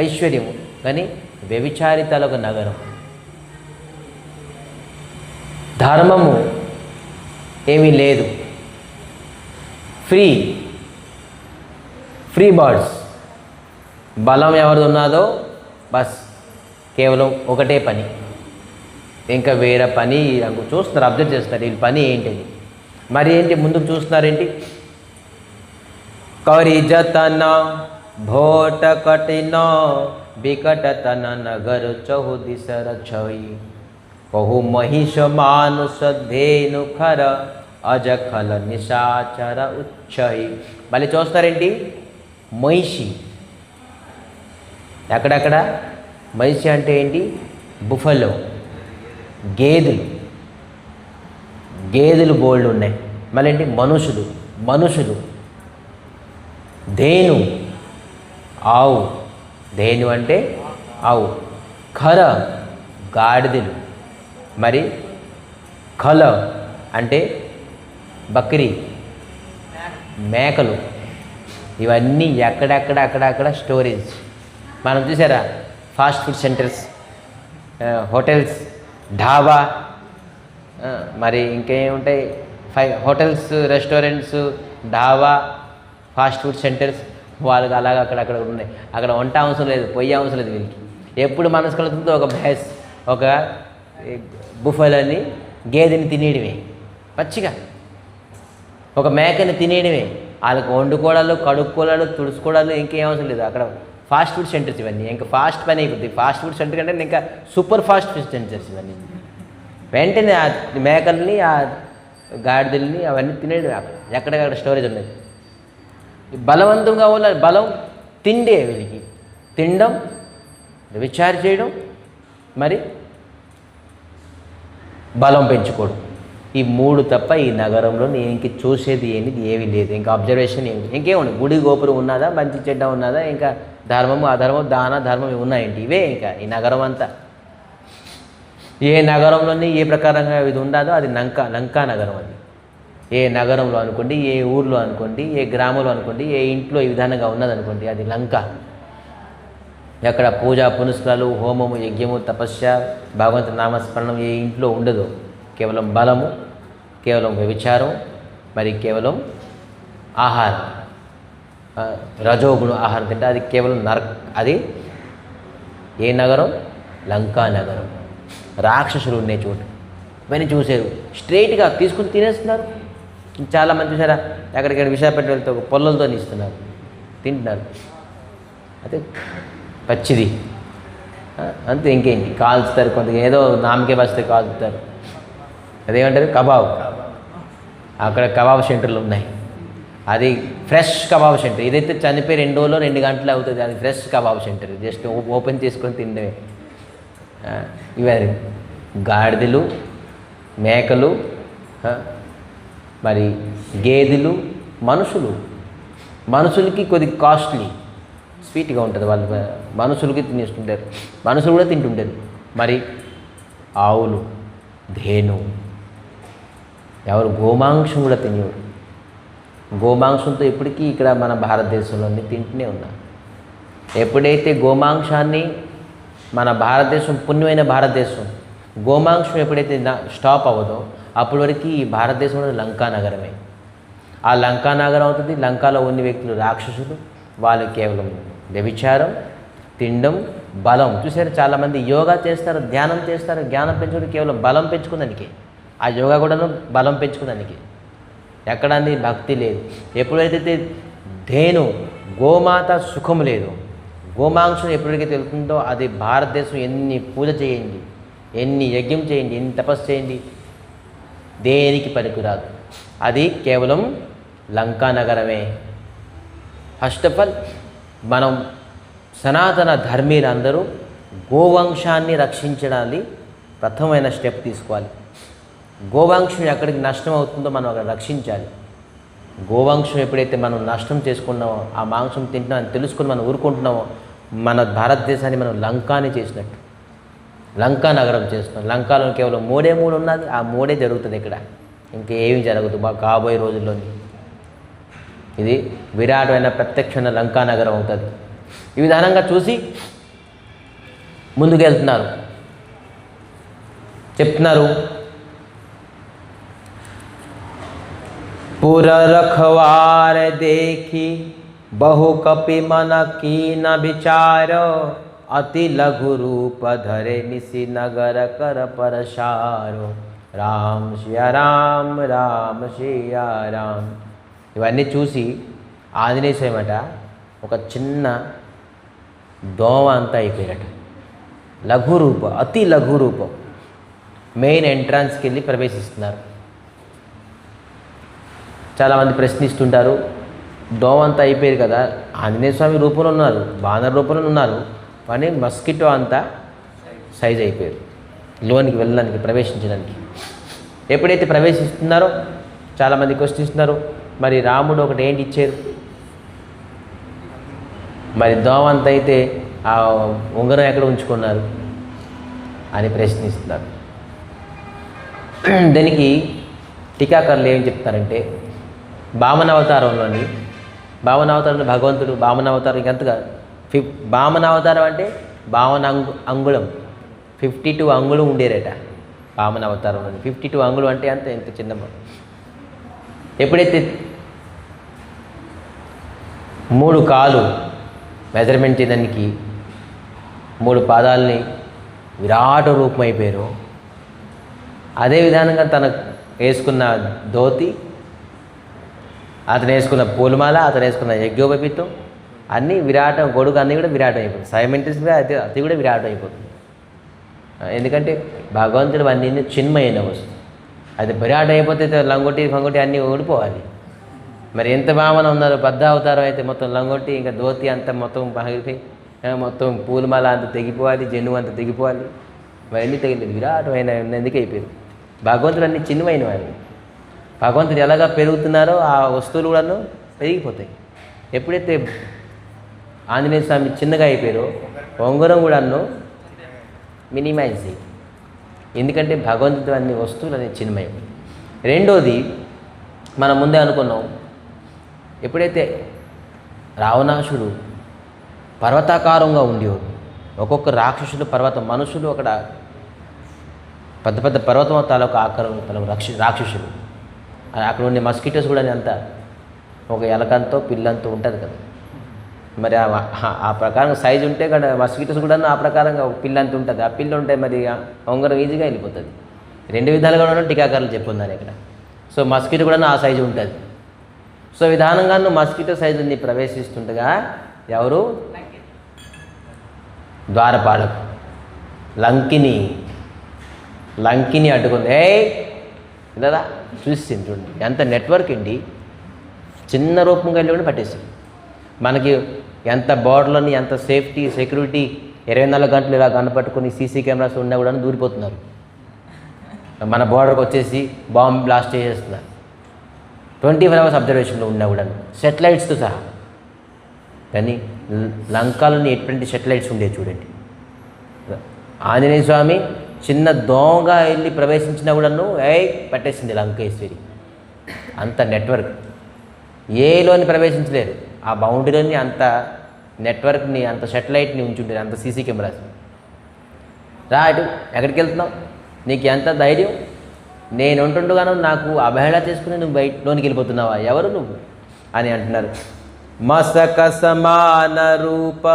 ఐశ్వర్యం, కానీ వ్యభిచారి తాలూకా నగరం. ధర్మము ఏమీ లేదు, ఫ్రీ బర్డ్స్. బలం ఎవరిది ఉన్నదో బస్ కేవలం ఒకటే పని, ఇంకా వేరే పని చూస్తున్నారు, అబ్జర్వ్ చేస్తారు వీళ్ళ పని ఏంటిది. మరి ఏంటి ముందుకు చూస్తున్నారేంటి? కరిజతన భోట కటిన వికటతన నగర చహుదిశర ఛయి కహు మహిష మానుష ధేను ఖర అజఖల నిశాచర ఉచ్చయి. మళ్ళీ చూస్తారేంటి? మహిషి. ఎక్కడెక్కడ మహిషి అంటే ఏంటి? బుఫలో, గేదెలు బోల్డ్ ఉన్నాయి. మళ్ళీ ఏంటి? మనుషులు, ధేను, ఆవు, ధేను అంటే ఆవు, ఖర గాడిదలు, మరి ఖల అంటే బక్రీ, మేకలు. ఇవన్నీ అక్కడక్కడ స్టోరేజ్. మనం చూసారా fast food centres, hotels, dhaba, మరి ఇంకేముంటాయి, hotels, restaurants, dhaba, fast food centres. వాళ్ళకి అలాగా అక్కడక్కడ ఉన్నాయి. అక్కడ వంట అవసరం లేదు, పొయ్యి అవసరం లేదు. వీళ్ళకి ఎప్పుడు మనసు కలుగుతుందో ఒక బుఫలని, గేదెని తినేయడమే, పచ్చిగా ఒక మేకని తినేయడమే. వాళ్ళకి వండుకోవడాలు, కడుక్కోవడాలు, తుడుచుకోవడాలు ఇంకేం అవసరం లేదు. అక్కడ ఫాస్ట్ ఫుడ్ సెంటర్స్ ఇవన్నీ. ఇంకా ఫాస్ట్ పని అయిపోతుంది. ఫాస్ట్ ఫుడ్ సెంటర్ కంటే ఇంకా సూపర్ ఫాస్ట్ ఫుడ్ సెంటర్స్ ఇవన్నీ. వెంటనే ఆ మేకల్ని, ఆ గాడిదల్ని అవన్నీ తినేయడం. ఎక్కడెక్కడ స్టోరేజ్ ఉన్నది. బలవంతంగా ఉన్న బలం తిండే వీళ్ళకి. తినడం, విచార చేయడం, మరి బలం పెంచుకోవడం. ఈ 3 తప్ప ఈ నగరంలో నేను ఇంక చూసేది ఏమీ లేదు. ఇంకా అబ్జర్వేషన్ ఏమిటి, ఇంకేముంది? గుడి గోపురం ఉన్నదా, మంచి చెడ్డ ఉన్నదా, ఇంకా ధర్మము అధర్మం దాన ధర్మం ఉన్నాయండి. ఇవే ఇంకా ఈ నగరం అంతా. ఏ నగరంలోని ఏ ప్రకారంగా ఇది ఉండదో అది లంకా నగరం. అది ఏ నగరంలో అనుకోండి, ఏ ఊర్లో అనుకోండి, ఏ గ్రామంలో అనుకోండి, ఏ ఇంట్లో ఈ విధానంగా ఉన్నదనుకోండి, అది లంక. ఎక్కడ పూజ పునస్కారాలు, హోమము, యజ్ఞము, తపస్య, భగవంతుని నామస్మరణం ఏ ఇంట్లో ఉండదు. కేవలం బలము, కేవలం వ్యభిచారం, మరి కేవలం ఆహారం, రజోగుణ ఆహారం తింటే అది కేవలం అది ఏ నగరం? లంకా నగరం. రాక్షసులు ఉండే చోటు. ఇవన్నీ చూసారు, స్ట్రైట్గా తీసుకుని తినేస్తున్నారు. చాలామంది చూసారా, ఎక్కడికక్కడ విశాఖపట్నం వెళ్తే ఒక పొల్లలతో ఇస్తున్నారు, తింటున్నారు. అదే పచ్చిది అంతే, ఇంకేంటి కాల్చుతారు. కొంత ఏదో నామకే వస్తే కాల్చుతారు. అదేమంటారు? కబాబ్. అక్కడ కబాబ్ సెంటర్లు ఉన్నాయి. అది ఫ్రెష్ కబాబ్ సెంటర్. ఇదైతే చనిపోయి 2 రోజులు 2 గంటలు అవుతుంది. అది fresh kebab centre. Just open చేసుకొని తినడమే. ఇవన్నీ గాడిదలు, మేకలు, మరి గేదెలు, మనుషులకి కొద్ది కాస్ట్లీ, స్వీట్గా ఉంటుంది. వాళ్ళు మనుషులకి తినేస్తుంటారు, మనుషులు కూడా తింటుంటారు. మరి ఆవులు, ధేను, ఎవరు గోమాంసం కూడా తినేవారు. గోమాంసంతో ఇప్పటికీ ఇక్కడ మన భారతదేశంలోని తింటూనే ఉన్నారు. ఎప్పుడైతే గోమాంసాన్ని మన భారతదేశం, పుణ్యమైన భారతదేశం, గోమాంసం ఎప్పుడైతే స్టాప్ అవ్వదో అప్పటి వరకు ఈ భారతదేశంలో లంకా నగరమే. ఆ లంకా నగరం అవుతుంది. లంకాలో ఉన్న వ్యక్తులు రాక్షసులు. వాళ్ళు కేవలం వ్యభిచారం, తినడం, బలం. చూసారు, చాలామంది యోగా చేస్తారు, ధ్యానం చేస్తారు. జ్ఞానం పెంచుకోవడం కేవలం బలం పెంచుకుందానికి. ఆ యోగా కూడా బలం పెంచుకుందానికి. ఎక్కడాన్ని భక్తి లేదు. ఎప్పుడైతే ధేను, గోమాత సుఖం లేదు, గోమాంసం ఎప్పటికైతే వెళ్తుందో అది భారతదేశం ఎన్ని పూజ చేయండి, ఎన్ని యజ్ఞం చేయండి, ఎన్ని తపస్సు చేయండి, దేనికి పనికిరాదు. అది కేవలం లంకా నగరమే. ఫస్ట్ ఆఫ్ ఆల్ మనం సనాతన ధర్మీయులందరూ గోవంశాన్ని రక్షించడానికి ప్రథమమైన స్టెప్ తీసుకోవాలి. గోవంశం ఎక్కడికి నష్టం అవుతుందో మనం అక్కడ రక్షించాలి. గోవంశం ఎప్పుడైతే మనం నష్టం చేసుకున్నామో, ఆ మాంసం తింటున్నామని తెలుసుకుని మనం ఊరుకుంటున్నామో, మన భారతదేశాన్ని మనం లంకాని చేసినట్టు, లంకా నగరం చేస్తున్నాం. లంకాలో కేవలం 3 ఉన్నది. ఆ 3 జరుగుతుంది ఇక్కడ, ఇంకేమీ జరగదు కాబోయే రోజుల్లోని. ఇది విరాటమైన ప్రత్యక్షమైన లంకా నగరం అవుతుంది. ఈ విధానంగా చూసి ముందుకు వెళ్తున్నారు. చెప్తున్నారు, पुर रखवार देखी बहु कपि मन कीन विचार अति लघु रूप धरे निशि नगर कर परसारो राम सिया राम राम सिया राम. ఇవన్నీ చూసి ఆంజనేయ స్వామిట ఒక చిన్న దోమ అంతా అయిపోయారట. లఘు రూపం, అతి లఘు రూపం. మెయిన్ ఎంట్రన్స్కి వెళ్ళి ప్రవేశిస్తున్నారు. చాలామంది ప్రశ్నిస్తుంటారు, దోమ అంతా అయిపోయారు కదా, ఆంజనేయ స్వామి రూపంలో ఉన్నారు, బాణర్ రూపంలో ఉన్నారు, కానీ మస్కిటో అంతా సైజ్ అయిపోయారు లోనికి వెళ్ళడానికి, ప్రవేశించడానికి. ఎప్పుడైతే ప్రవేశిస్తున్నారో చాలామంది క్వశ్చనిస్తున్నారు, మరి రాముడు ఒకటి ఏంటి ఇచ్చారు, మరి దోమ అంతా అయితే ఆ ఉంగరం ఎక్కడ ఉంచుకున్నారు అని ప్రశ్నిస్తున్నారు. దానికి టీకాకారులు ఏం చెప్తారంటే, భామనావతారంలో భగవంతుడు భామనావతారం ఇంకంతగా భామనావతారం అంటే అంగుళం 52 అంగుళం ఉండేరట భామనావతారంలో. 52 అంగుళం అంటే అంత ఎంత చిన్న. ఎప్పుడైతే 3 కాలు మెజర్మెంట్ చేయడానికి 3 పాదాలని విరాట రూపం అయిపోయారు, అదే విధానంగా తన వేసుకున్న ధోతి, అతను వేసుకున్న పూలమాల, అతను వేసుకున్న యజ్ఞోపవీతం అన్నీ విరాటం, గొడుగు అన్నీ కూడా విరాటం అయిపోతుంది. సైమెంటస్గా అది కూడా విరాటం అయిపోతుంది. ఎందుకంటే భగవంతుడు అన్నీ చిన్మయైన వస్తుంది. అది విరాటం అయిపోతే లంగొట్టి ఫంగొట్టి అన్నీ ఓడిపోవాలి. మరి ఎంత భావన ఉన్నారు, పెద్ద అవతారం అయితే మొత్తం లంగొట్టి, ఇంకా ధోతి అంతా మొత్తం పగిలిపోయి, మొత్తం పూలమాల అంత తెగిపోవాలి, జన్ను అంత తెగిపోవాలి, మరి ఎన్ని తెగిలేదు, విరాటమైన ఎందుకు అయిపోయారు. భగవంతుడు అన్ని చిన్నమైనవి అవి. భగవంతుడు ఎలాగా పెరుగుతున్నారో ఆ వస్తువులు కూడాను పెరిగిపోతాయి. ఎప్పుడైతే ఆంజనేయ స్వామి చిన్నగా అయిపోయారో ఉంగరం కూడాను మినిమైజ్ చేయి. ఎందుకంటే భగవంతుడు అన్ని వస్తువులు అనేది చిన్నమయం. రెండోది మనం ముందే అనుకున్నాం, ఎప్పుడైతే రావణాసుడు పర్వతాకారంగా ఉండేవాడు, ఒక్కొక్క రాక్షసులు పర్వతం, మనుషులు అక్కడ పెద్ద పెద్ద పర్వతం తాలూకు ఆకారం రాక్షసులు. అక్కడ ఉండే మస్కిటోస్ కూడా అంత ఒక ఎలకంతో పిల్లంతో ఉంటుంది కదా. మరి ఆ ప్రకారం సైజు ఉంటే కదా మస్కిటోస్ కూడా ఆ ప్రకారంగా ఒక పిల్ల అంత ఉంటుంది. ఆ పిల్ల ఉంటే మరి ఉంగరం ఈజీగా వెళ్ళిపోతుంది. రెండు విధాలుగా కూడా టీకాకారులు చెప్పుందని ఇక్కడ. సో మస్కిటో కూడా ఆ సైజు ఉంటుంది. సో విధానంగాను మస్కిటో సైజుని ప్రవేశిస్తుండగా ఎవరు ద్వారపాలకు లంకిని అడ్డుకుంది. లేదా చూసింది చూడండి ఎంత నెట్వర్క్ అండి. చిన్న రూపంగా వెళ్ళి కూడా పట్టేసింది. మనకి ఎంత బోర్డర్లోని ఎంత సేఫ్టీ సెక్యూరిటీ 24 గంటలు ఇలా కనపట్టుకుని సీసీ కెమెరాస్ ఉన్నా కూడా దూరిపోతున్నారు. మన బోర్డర్కి వచ్చేసి బాంబ్ బ్లాస్ట్ చేసేస్తున్నారు. 24 అవర్స్ అబ్జర్వేషన్లో ఉన్నా కూడా సెటిలైట్స్తో సహా. కానీ లంకలోని ఎటువంటి సెటిలైట్స్ ఉండేవి చూడండి. ఆంజనేయ స్వామి చిన్న దోమగా వెళ్ళి ప్రవేశించినా కూడాను పట్టేసింది లంకేశ్వరి. అంత నెట్వర్క్ ఏలోని ప్రవేశించలేరు. ఆ బౌండరీలోని అంత నెట్వర్క్ని అంత సెటిలైట్ని ఉంచుంటారు, అంత సీసీ కెమెరాస్. రా ఇటు, ఎక్కడికి వెళ్తున్నావు, నీకు ఎంత ధైర్యం, నేను ఉంటుండగాను నాకు అవహేళన చేసుకుని నువ్వు బయటలోనికి వెళ్ళిపోతున్నావా, ఎవరు నువ్వు అని అంటున్నారు. మసక సమాన రూప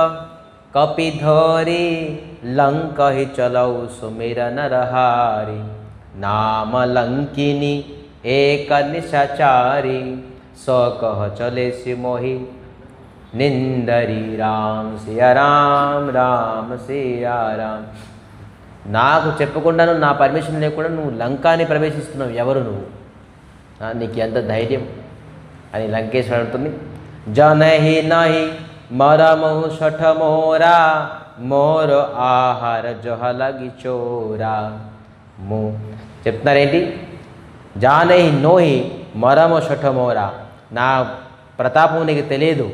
కపిధోరి లంకహి చలౌ సుమిర నరహారి నామ లంకిని ఏక నిశాచారి సకహ చలే సిమోహి నిందరి రామ్ సియా రామ్ రామ్ సియా రామ్. నాకు చెప్పకుండాను నా పర్మిషన్ లేకుండా నువ్వు లంకాని ప్రవేశిస్తున్నావు, ఎవరు నువ్వు, నీకు ఎంత ధైర్యం అని లంకేశ్వరుడు అంటుంది. జనహి నహి మరమహు షఠ మోరా మోర ఆహార జొహలగి చోరా. చెప్తున్నారేంటి, జానహి నోహి మరమ షఠ మోరా, నా ప్రతాపం నీకు తెలియదు,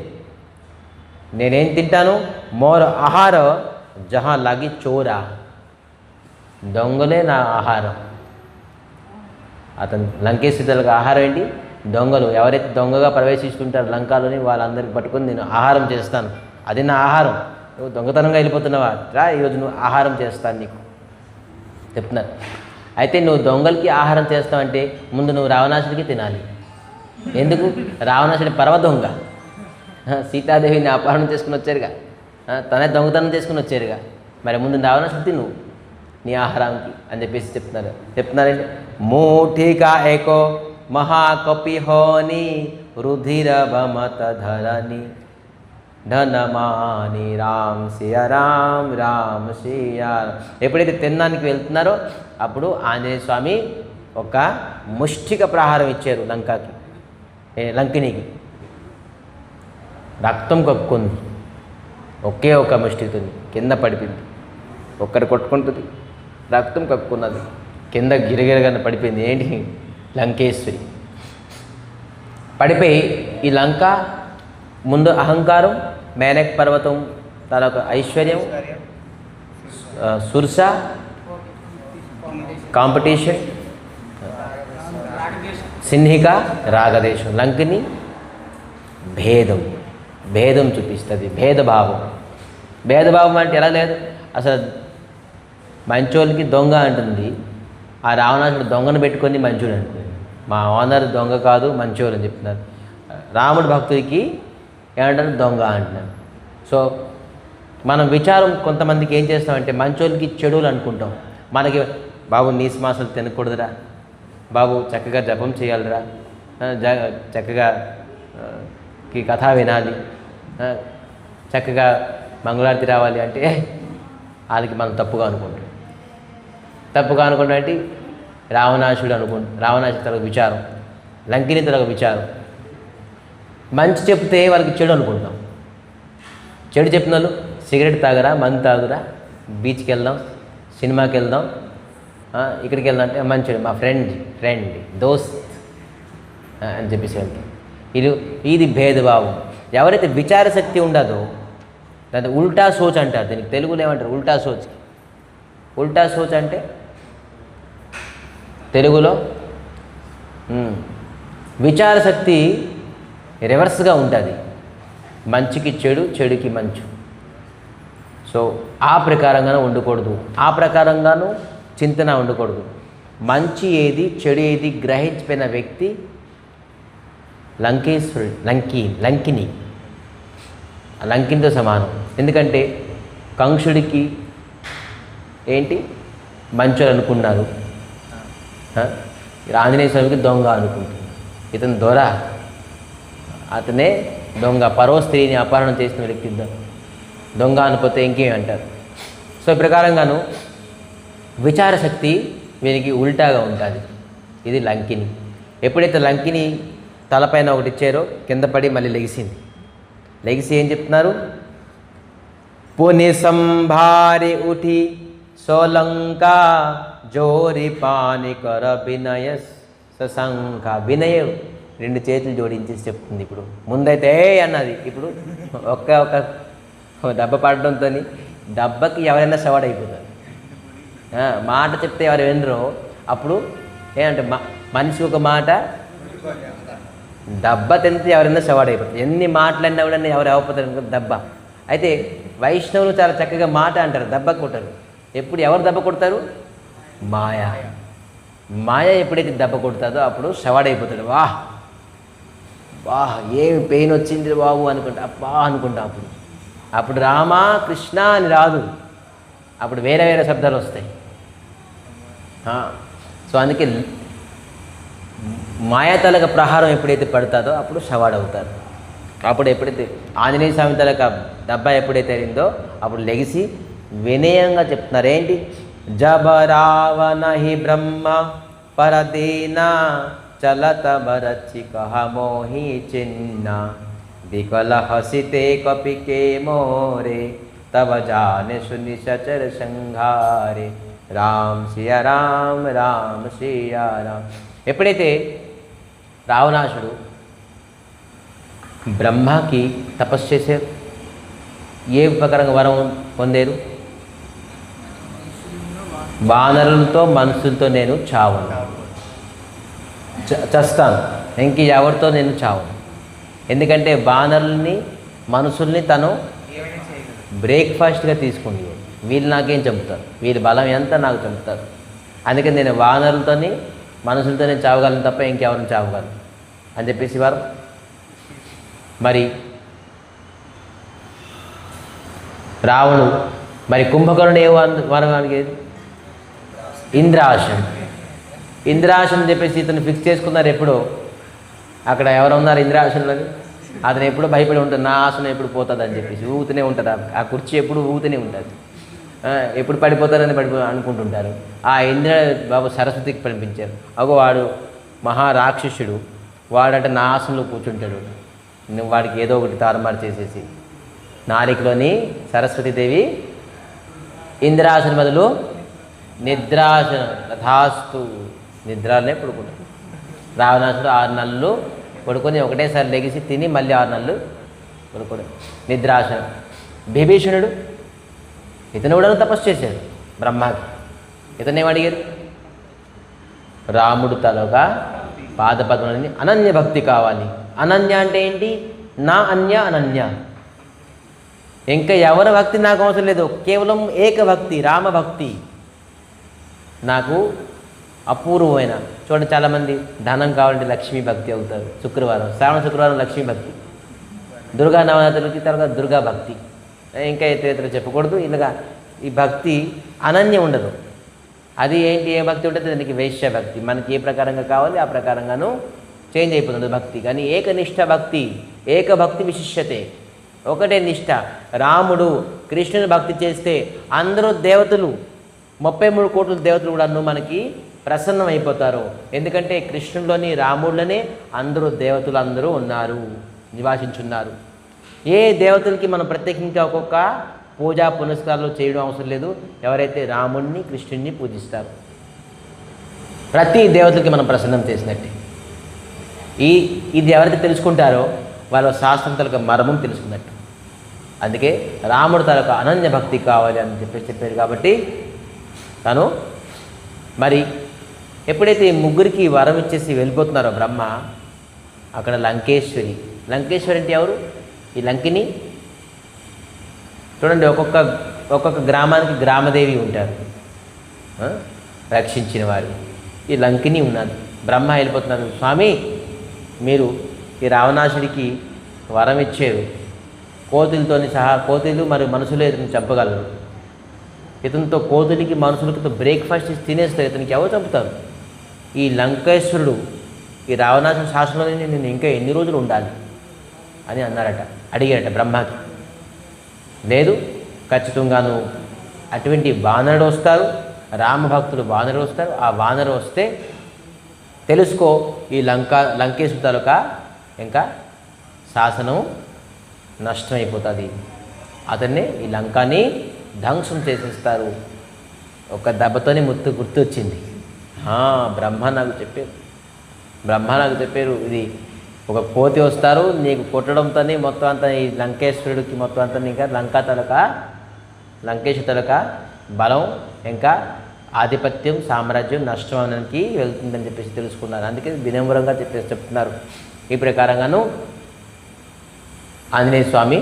నేనేం తింటాను, మోర ఆహార జహా లగి చోరా, దొంగలే నా ఆహారం. అతను లంకేశ్వరులకు ఆహారం ఏంటి, దొంగలు. ఎవరైతే దొంగగా ప్రవేశిస్తుంటారో లంకాలోని వాళ్ళందరికీ పట్టుకొని నేను ఆహారం చేస్తాను, అది నా ఆహారం. నువ్వు దొంగతనంగా వెళ్ళిపోతున్నావా, రా ఈరోజు నువ్వు ఆహారం చేస్తాను నీకు చెప్తున్నారు. అయితే నువ్వు దొంగలకి ఆహారం చేస్తావంటే ముందు నువ్వు రావణాసుడికి తినాలి. ఎందుకు, రావణాసుడి పరమ దొంగ, సీతాదేవిని అపహరణం చేసుకుని వచ్చారుగా, తనే దొంగతనం చేసుకుని వచ్చారుగా, మరి ముందు రావణాసుడు తిను నీ ఆహారానికి అని చెప్పేసి చెప్తున్నారండి. మూఠికా ఏకో మహాకపి హోని రుధిర భమత ధరణి ధనమాని రామ్ సియా రామ్ రామ్ సియా. ఎప్పుడైతే తినడానికి వెళ్తున్నారో అప్పుడు ఆంజనేయ స్వామి ఒక ముష్టిక ప్రహారం ఇచ్చారు లంకినికి. రక్తం కప్పుకుంది, ఒకే ఒక ముష్టితుంది, కింద పడిపోయింది. ఒక్కరు కొట్టుకుంటుంది, రక్తం కప్పుకున్నది, కింద గిరగిరగా పడిపోయింది. ఏంటి, లంకేశ్వరి పడిపోయి ఈ లంక ముందు అహంకారం, మేనక్ పర్వతం తనొక ఐశ్వర్యం, సుర్స కాంపిటీషన్, సిన్హిక రాగదేశం, లంకిని భేదం చూపిస్తుంది. భేదభావం అంటే ఎలా లేదు, అసలు మంచోళ్ళకి దొంగ అంటుంది, ఆ రావణాసుడు దొంగను పెట్టుకొని మంచోడు అంటుంది. మా ఓనర్ దొంగ కాదు మంచోడు అని చెప్తున్నారు. రాముడి భక్తుడికి ఏమంటారు, దొంగ అంటున్నారు. సో మనం విచారం కొంతమందికి ఏం చేస్తామంటే మంచోళ్ళకి చెడులు అనుకుంటాం. మనకి బాబు నీస్మాసలు తినకూడదురా, బాబు చక్కగా జపం చేయాలిరా, చక్కగా కథ వినాలి, చక్కగా మంగళారతి రావాలి అంటే వాళ్ళకి మనం తప్పుగా అనుకుంటాం. అంటే రావణాసుడు తనకు విచారం, లంకిని తనకు విచారం. మంచి చెప్తే వాళ్ళకి చెడు అనుకుంటాం. చెడు చెప్పిన వాళ్ళు సిగరెట్ తాగరా, మందు తాగురా, బీచ్కి వెళ్దాం, సినిమాకి వెళ్దాం, ఇక్కడికి వెళ్దామంటే మంచోడు, మా ఫ్రెండ్ దోస్త్ అని చెప్పేసి వెళ్తాం. ఇది భేదభావం. ఎవరైతే విచారశక్తి ఉండదో దాన్ని ఉల్టా సోచ్ అంటారు. దీనికి తెలుగులో ఏమంటారు? ఉల్టా సోచ్కి. ఉల్టా సోచ్ అంటే తెలుగులో విచారశక్తి రివర్స్గా ఉంటుంది. మంచికి చెడు, చెడుకి మంచు. సో ఆ ప్రకారంగానూ ఉండకూడదు, ఆ ప్రకారంగానూ చింతన ఉండకూడదు. మంచి ఏది చెడు ఏది గ్రహించిపోయిన వ్యక్తి లంకినితో సమానం. ఎందుకంటే కంసుడికి ఏంటి మంచోడు అనుకున్నారు, ఆంజనేయ స్వామికి దొంగ అనుకుంటుంది. ఇతను దొర, అతనే దొంగ. పరో స్త్రీని అపహరణ చేసిన వ్యక్తి దొంగ అనిపోతే ఇంకేం అంటారు. సో ఈ ప్రకారంగాను విచారశక్తి వీరికి ఉల్టాగా ఉంటుంది. ఇది లంకిని. ఎప్పుడైతే లంకిని తలపైన ఒకటి ఇచ్చారో కింద పడి మళ్ళీ లెగిసి ఏం చెప్తున్నారు? పుని సంభారి ఉఠి సోలంకా జోరి పాని కర వినయ సశంక. వినయం 2 చేతులు జోడించేసి చెప్తుంది. ఇప్పుడు ముందైతే అన్నది, ఇప్పుడు ఒక దెబ్బ పడడంతో దెబ్బకి ఎవరైనా సవాడైపోతారు. మాట చెప్తే ఎవరు వినరో అప్పుడు ఏమంటే మనిషి ఒక మాట దెబ్బ తింటే ఎవరైనా సవాడైపోతారు. ఎన్ని మాటలన్నా కూడా ఎవరు అయిపోతారు దెబ్బ. అయితే వైష్ణవులు చాలా చక్కగా మాట అంటారు, దెబ్బ కొట్టరు. ఎప్పుడు ఎవరు దెబ్బ కొడతారు? మాయ ఎప్పుడైతే దెబ్బ కొడతాదో అప్పుడు సవాడైపోతాడు. వాహ్ ఏమి పెయిన్ వచ్చింది బాబు అనుకుంటా, అనుకుంటా. అప్పుడు రామా కృష్ణ అని రాదు, అప్పుడు వేరే శబ్దాలు వస్తాయి. సో అందుకే మాయాతలక ప్రహారం ఎప్పుడైతే పడుతుందో అప్పుడు సవాడవుతారు. అప్పుడు ఎప్పుడైతే ఆంజనేయ స్వామి తలక దెబ్బ ఎప్పుడైతే అయిందో అప్పుడు లెగిసి వినయంగా చెప్తున్నారు. ఏంటి? జబరావనహి బ్రహ్మ పరదీనా చలత బరచి కహ మోహి చిన్న వికల హసితే కపికే మోరే తవ జానే సుని సచర సంఘారే రామ్ సియా రామ్ రామ్ సియా రామ్. ఎప్పుడైతే రావణాసుడు బ్రహ్మకి తపస్సు చేశారు, ఏ ప్రకారంగా వరం పొందారు? వానరులతో మనుషులతో నేను చావను, చస్తాను, ఇంక ఎవరితో నేను చావను. ఎందుకంటే వానరుల్ని మనుషుల్ని తను బ్రేక్ఫాస్ట్గా తీసుకుంది. వీళ్ళు నాకేం చంపుతారు, వీళ్ళ బలం ఎంత నాకు చంపుతారు. అందుకని నేను వానరులతోని మనుషులతో నేను చావగలను తప్ప ఇంకెవరిని చావగలను అని చెప్పేసి వారు. మరి రావణుడు మరి కుంభకర్ణుడు ఏ వరం అడిగేది? ఇంద్రాశం చెప్పేసి ఇతను ఫిక్స్ చేసుకున్నారు. ఎప్పుడో అక్కడ ఎవరు ఉన్నారు ఇంద్రాసనంలో, అతను ఎప్పుడు భయపడి ఉంటుంది, నా ఆసనం ఎప్పుడు పోతుంది అని చెప్పేసి ఊతూనే ఉంటుంది. ఆ కుర్చీ ఎప్పుడు ఊతూనే ఉంటుంది, ఎప్పుడు పడిపోతారని అనుకుంటుంటారు. ఆ ఇంద్ర బాబు సరస్వతికి పంపించారు. అగో వాడు మహారాక్షసుడు, వాడంటే నా ఆసనంలో కూర్చుంటాడు. నువ్వు వాడికి ఏదో ఒకటి తారుమారు చేసేసి నాలికలోని సరస్వతీదేవి ఇంద్రాసనం బదులు నిద్రాసనం తథాస్తు నిద్రనే పడుకుంటాడు. రావణాసుడు 6 నెలలు పడుకొని ఒకటేసారి లెగిసి తిని మళ్ళీ 6 నెలలు పడుకోడు నిద్రాసనం. విభీషణుడు ఇతను కూడా తపస్సు చేశాడు బ్రహ్మకి. ఇతనేం అడిగారు? రాముడు తలగా పాదపద్మని అనన్య భక్తి కావాలి. అనన్య అంటే ఏంటి? నా అన్య అనన్య, ఇంకా ఎవరి భక్తి నాకు అవసరం లేదు, కేవలం ఏకభక్తి రామభక్తి నాకు అపూర్వమైన. చూడండి చాలామంది ధనం కావాలంటే లక్ష్మీ భక్తి అవుతారు. శ్రావణ శుక్రవారం లక్ష్మీ భక్తి, దుర్గా నవరాత్రులకి తర్వాత దుర్గా భక్తి, ఇంకా ఇతర చెప్పకూడదు. ఇలాగా ఈ భక్తి అనన్య ఉండదు. అది ఏంటి? ఏ భక్తి ఉంటుంది? దానికి వైశ్య భక్తి. మనకి ఏ ప్రకారంగా కావాలి ఆ ప్రకారంగాను చేంజ్ అయిపోతుంది భక్తి. కానీ ఏకనిష్ట భక్తి, ఏకభక్తి విశిష్యతే, ఒకటే నిష్ట. రాముడు కృష్ణుని భక్తి చేస్తే అందరూ దేవతలు 33 కోట్ల దేవతలు కూడా మనకి ప్రసన్నం అయిపోతారు. ఎందుకంటే కృష్ణుడిలోని రాముడిలోనే అందరూ దేవతలు అందరూ ఉన్నారు, నివాసించున్నారు. ఏ దేవతలకి మనం ప్రత్యేకంగా ఒక్కొక్క పూజా పునస్కారాలు చేయడం అవసరం లేదు. ఎవరైతే రాముడిని కృష్ణుడిని పూజిస్తారు ప్రతి దేవతలకి మనం ప్రసన్నం చేసినట్టే. ఇది ఎవరైతే తెలుసుకుంటారో వాళ్ళ శాస్త్రంతలకు మర్మం తెలుసుకున్నట్టు. అందుకే రాముడు తనకు అనన్య భక్తి కావాలి అని చెప్పారు. కాబట్టి తను మరి ఎప్పుడైతే ఈ ముగ్గురికి వరం ఇచ్చేసి వెళ్ళిపోతున్నారో బ్రహ్మ, అక్కడ లంకేశ్వరి అంటే ఎవరు? ఈ లంకిని చూడండి, ఒక్కొక్క గ్రామానికి గ్రామదేవి ఉంటారు, రక్షించిన వారు. ఈ లంకిని ఉన్నది. బ్రహ్మ వెళ్ళిపోతున్నారు, స్వామి మీరు ఈ రావణాసుడికి వరం ఇచ్చారు, కోతులతోని సహా, కోతులు మరియు మనుషులు ఇతను చంపగలరు, ఇతనితో కోతులకి మనుషులకి బ్రేక్ఫాస్ట్ ఇచ్చి తినేస్తారు, ఇతనికి ఎవరు చంపుతారు? ఈ లంకేశ్వరుడు ఈ రావణాసుడి శాసనంలో నేను ఇంకా ఎన్ని రోజులు ఉండాలి అని అడిగారట బ్రహ్మకి. లేదు, ఖచ్చితంగాను అటువంటి వానరుడు వస్తారు, రామభక్తులు వానరుడు వస్తారు. ఆ వానరు వస్తే తెలుసుకో, ఈ లంకేశ్వరు తాలూకా ఇంకా శాసనం నష్టమైపోతుంది, అతన్ని ఈ లంకాని ధ్వంసం చేసేస్తారు. ఒక దెబ్బతోనే గుర్తు వచ్చింది. బ్రహ్మ నాకు చెప్పారు ఇది ఒక కోతి వస్తారు, నీకు కొట్టడంతోనే మొత్తం అంతా ఈ లంకేశ్వరుడికి మొత్తం అంతా ఇంకా లంకేశ్వర తలక బలం ఇంకా ఆధిపత్యం సామ్రాజ్యం నష్టమానికి వెళ్తుందని చెప్పేసి తెలుసుకున్నారు. అందుకే వినమ్రంగా చెప్తున్నారు. ఈ ప్రకారంగాను ఆంజనేయ స్వామి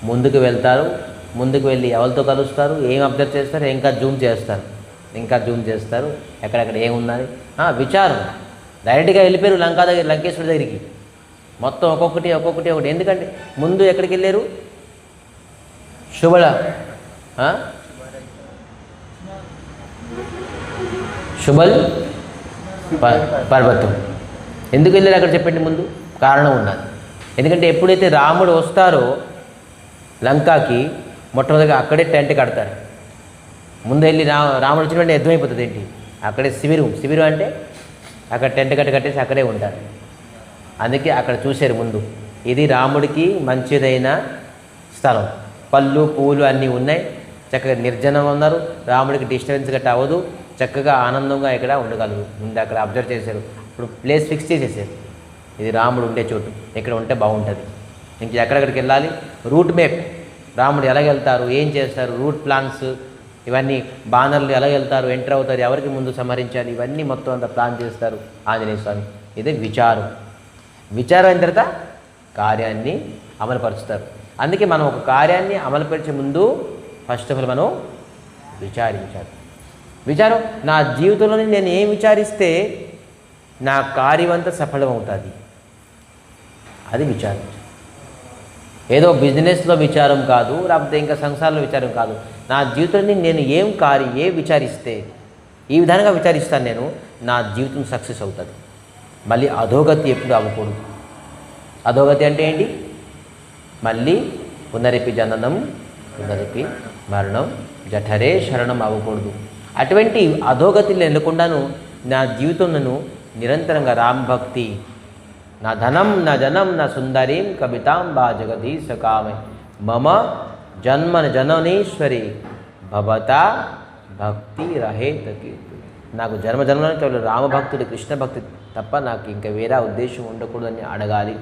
ముందుకు వెళ్తారు. ముందుకు వెళ్ళి ఎవరితో కలుస్తారు, ఏం అబ్జర్వ్ చేస్తారు, ఇంకా జూమ్ చేస్తారు ఎక్కడెక్కడ ఏమున్నది విచారం. డైరెక్ట్గా వెళ్ళిపోయారు లంకేశ్వరుడి దగ్గరికి. మొత్తం ఒక్కొక్కటి. ఎందుకంటే ముందు ఎక్కడికి వెళ్ళారు? శుభల్ పర్వతం. ఎందుకు వెళ్ళారు అక్కడ చెప్పండి? ముందు కారణం ఉన్నది. ఎందుకంటే ఎప్పుడైతే రాముడు వస్తారో లంకాకి, మొట్టమొదటిగా అక్కడే టెంట్ కడతారు. ముందు వెళ్ళి రాముడు వచ్చినట్టు అర్థమైపోతుంది ఏంటి, అక్కడే శిబిరం అంటే అక్కడ టెంట్ కట్టేసి అక్కడే ఉంటారు. అందుకే అక్కడ చూశారు ముందు, ఇది రాముడికి మంచిదైన స్థలం, పళ్ళు పూలు అన్నీ ఉన్నాయి, చక్కగా నిర్జనం ఉన్నారు, రాముడికి డిస్టర్బెన్స్ గట్ట అవ్వదు, చక్కగా ఆనందంగా ఇక్కడ ఉండగలరు. ముందు అక్కడ అబ్జర్వ్ చేశారు. ఇప్పుడు ప్లేస్ ఫిక్స్ చేసేసారు, ఇది రాముడు ఉండే చోటు, ఇక్కడ ఉంటే బాగుంటుంది. ఇంక ఎక్కడెక్కడికి వెళ్ళాలి, రూట్ మ్యాప్, రాముడు ఎలాగ వెళ్తారు, ఏం చేస్తారు, రూట్ ప్లాన్స్, ఇవన్నీ బాణర్లు ఎలా వెళ్తారు, ఎంటర్ అవుతారు, ఎవరికి ముందు సంహరించాలి, ఇవన్నీ మొత్తం అంతా ప్లాన్ చేస్తారు ఆంజనేయ స్వామి. ఇదే విచారం అయిన తర్వాత కార్యాన్ని అమలుపరుస్తారు. అందుకే మనం ఒక కార్యాన్ని అమలుపరిచే ముందు ఫస్ట్ ఆఫ్ ఆల్ మనం విచారం. నా జీవితంలోని నేను ఏం విచారిస్తే నా కార్యం అంతా సఫలమవుతుంది, అది విచారం. ఏదో బిజినెస్లో విచారం కాదు, లేకపోతే ఇంకా సంసారంలో విచారం కాదు. నా జీవితాన్ని నేను ఏ విచారిస్తే, ఈ విధంగా విచారిస్తాను నేను, నా జీవితం సక్సెస్ అవుతుంది. మళ్ళీ అధోగతి ఎప్పుడు అవ్వకూడదు. అధోగతి అంటే ఏంటి? మళ్ళీ పునరిపి జననం పునరిపి మరణం జఠరే శరణం అవ్వకూడదు. అటువంటి అధోగతిలో వెళ్ళకుండాను నా జీవితం నన్ను నిరంతరంగా రామభక్తి, నా ధనం నా జనం నా సుందరీం కవితాం బా జగదీశ కామే మమ జననేశ్వరి భవతా భక్తి రహేత కీర్తి. నాకు జన్మజన్మలో కేవలం రామభక్తుడు కృష్ణ భక్తి తప్ప నాకు ఇంకా వేరే ఉద్దేశం ఉండకూడదని అడగాలి.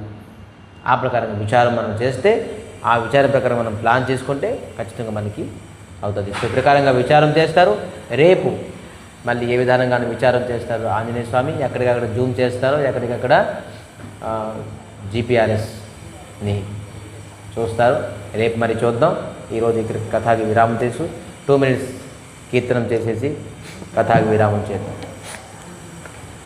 ఆ ప్రకారంగా విచారం మనం చేస్తే, ఆ విచారం ప్రకారం మనం ప్లాన్ చేసుకుంటే ఖచ్చితంగా మనకి అవుతుంది. సో ఈ ప్రకారంగా విచారం చేస్తారు. రేపు మళ్ళీ ఏ విధానంగా విచారం చేస్తారు ఆంజనేయ స్వామి, ఎక్కడికక్కడ జూమ్ చేస్తారో, ఎక్కడికక్కడ GPRSని చూస్తారు. రేపు మరి చూద్దాం. ఈరోజు ఇక్కడ కథాకి విరామం చేసు 2 minutes కీర్తనం చేసేసి కథాకి విరామం చేద్దాం.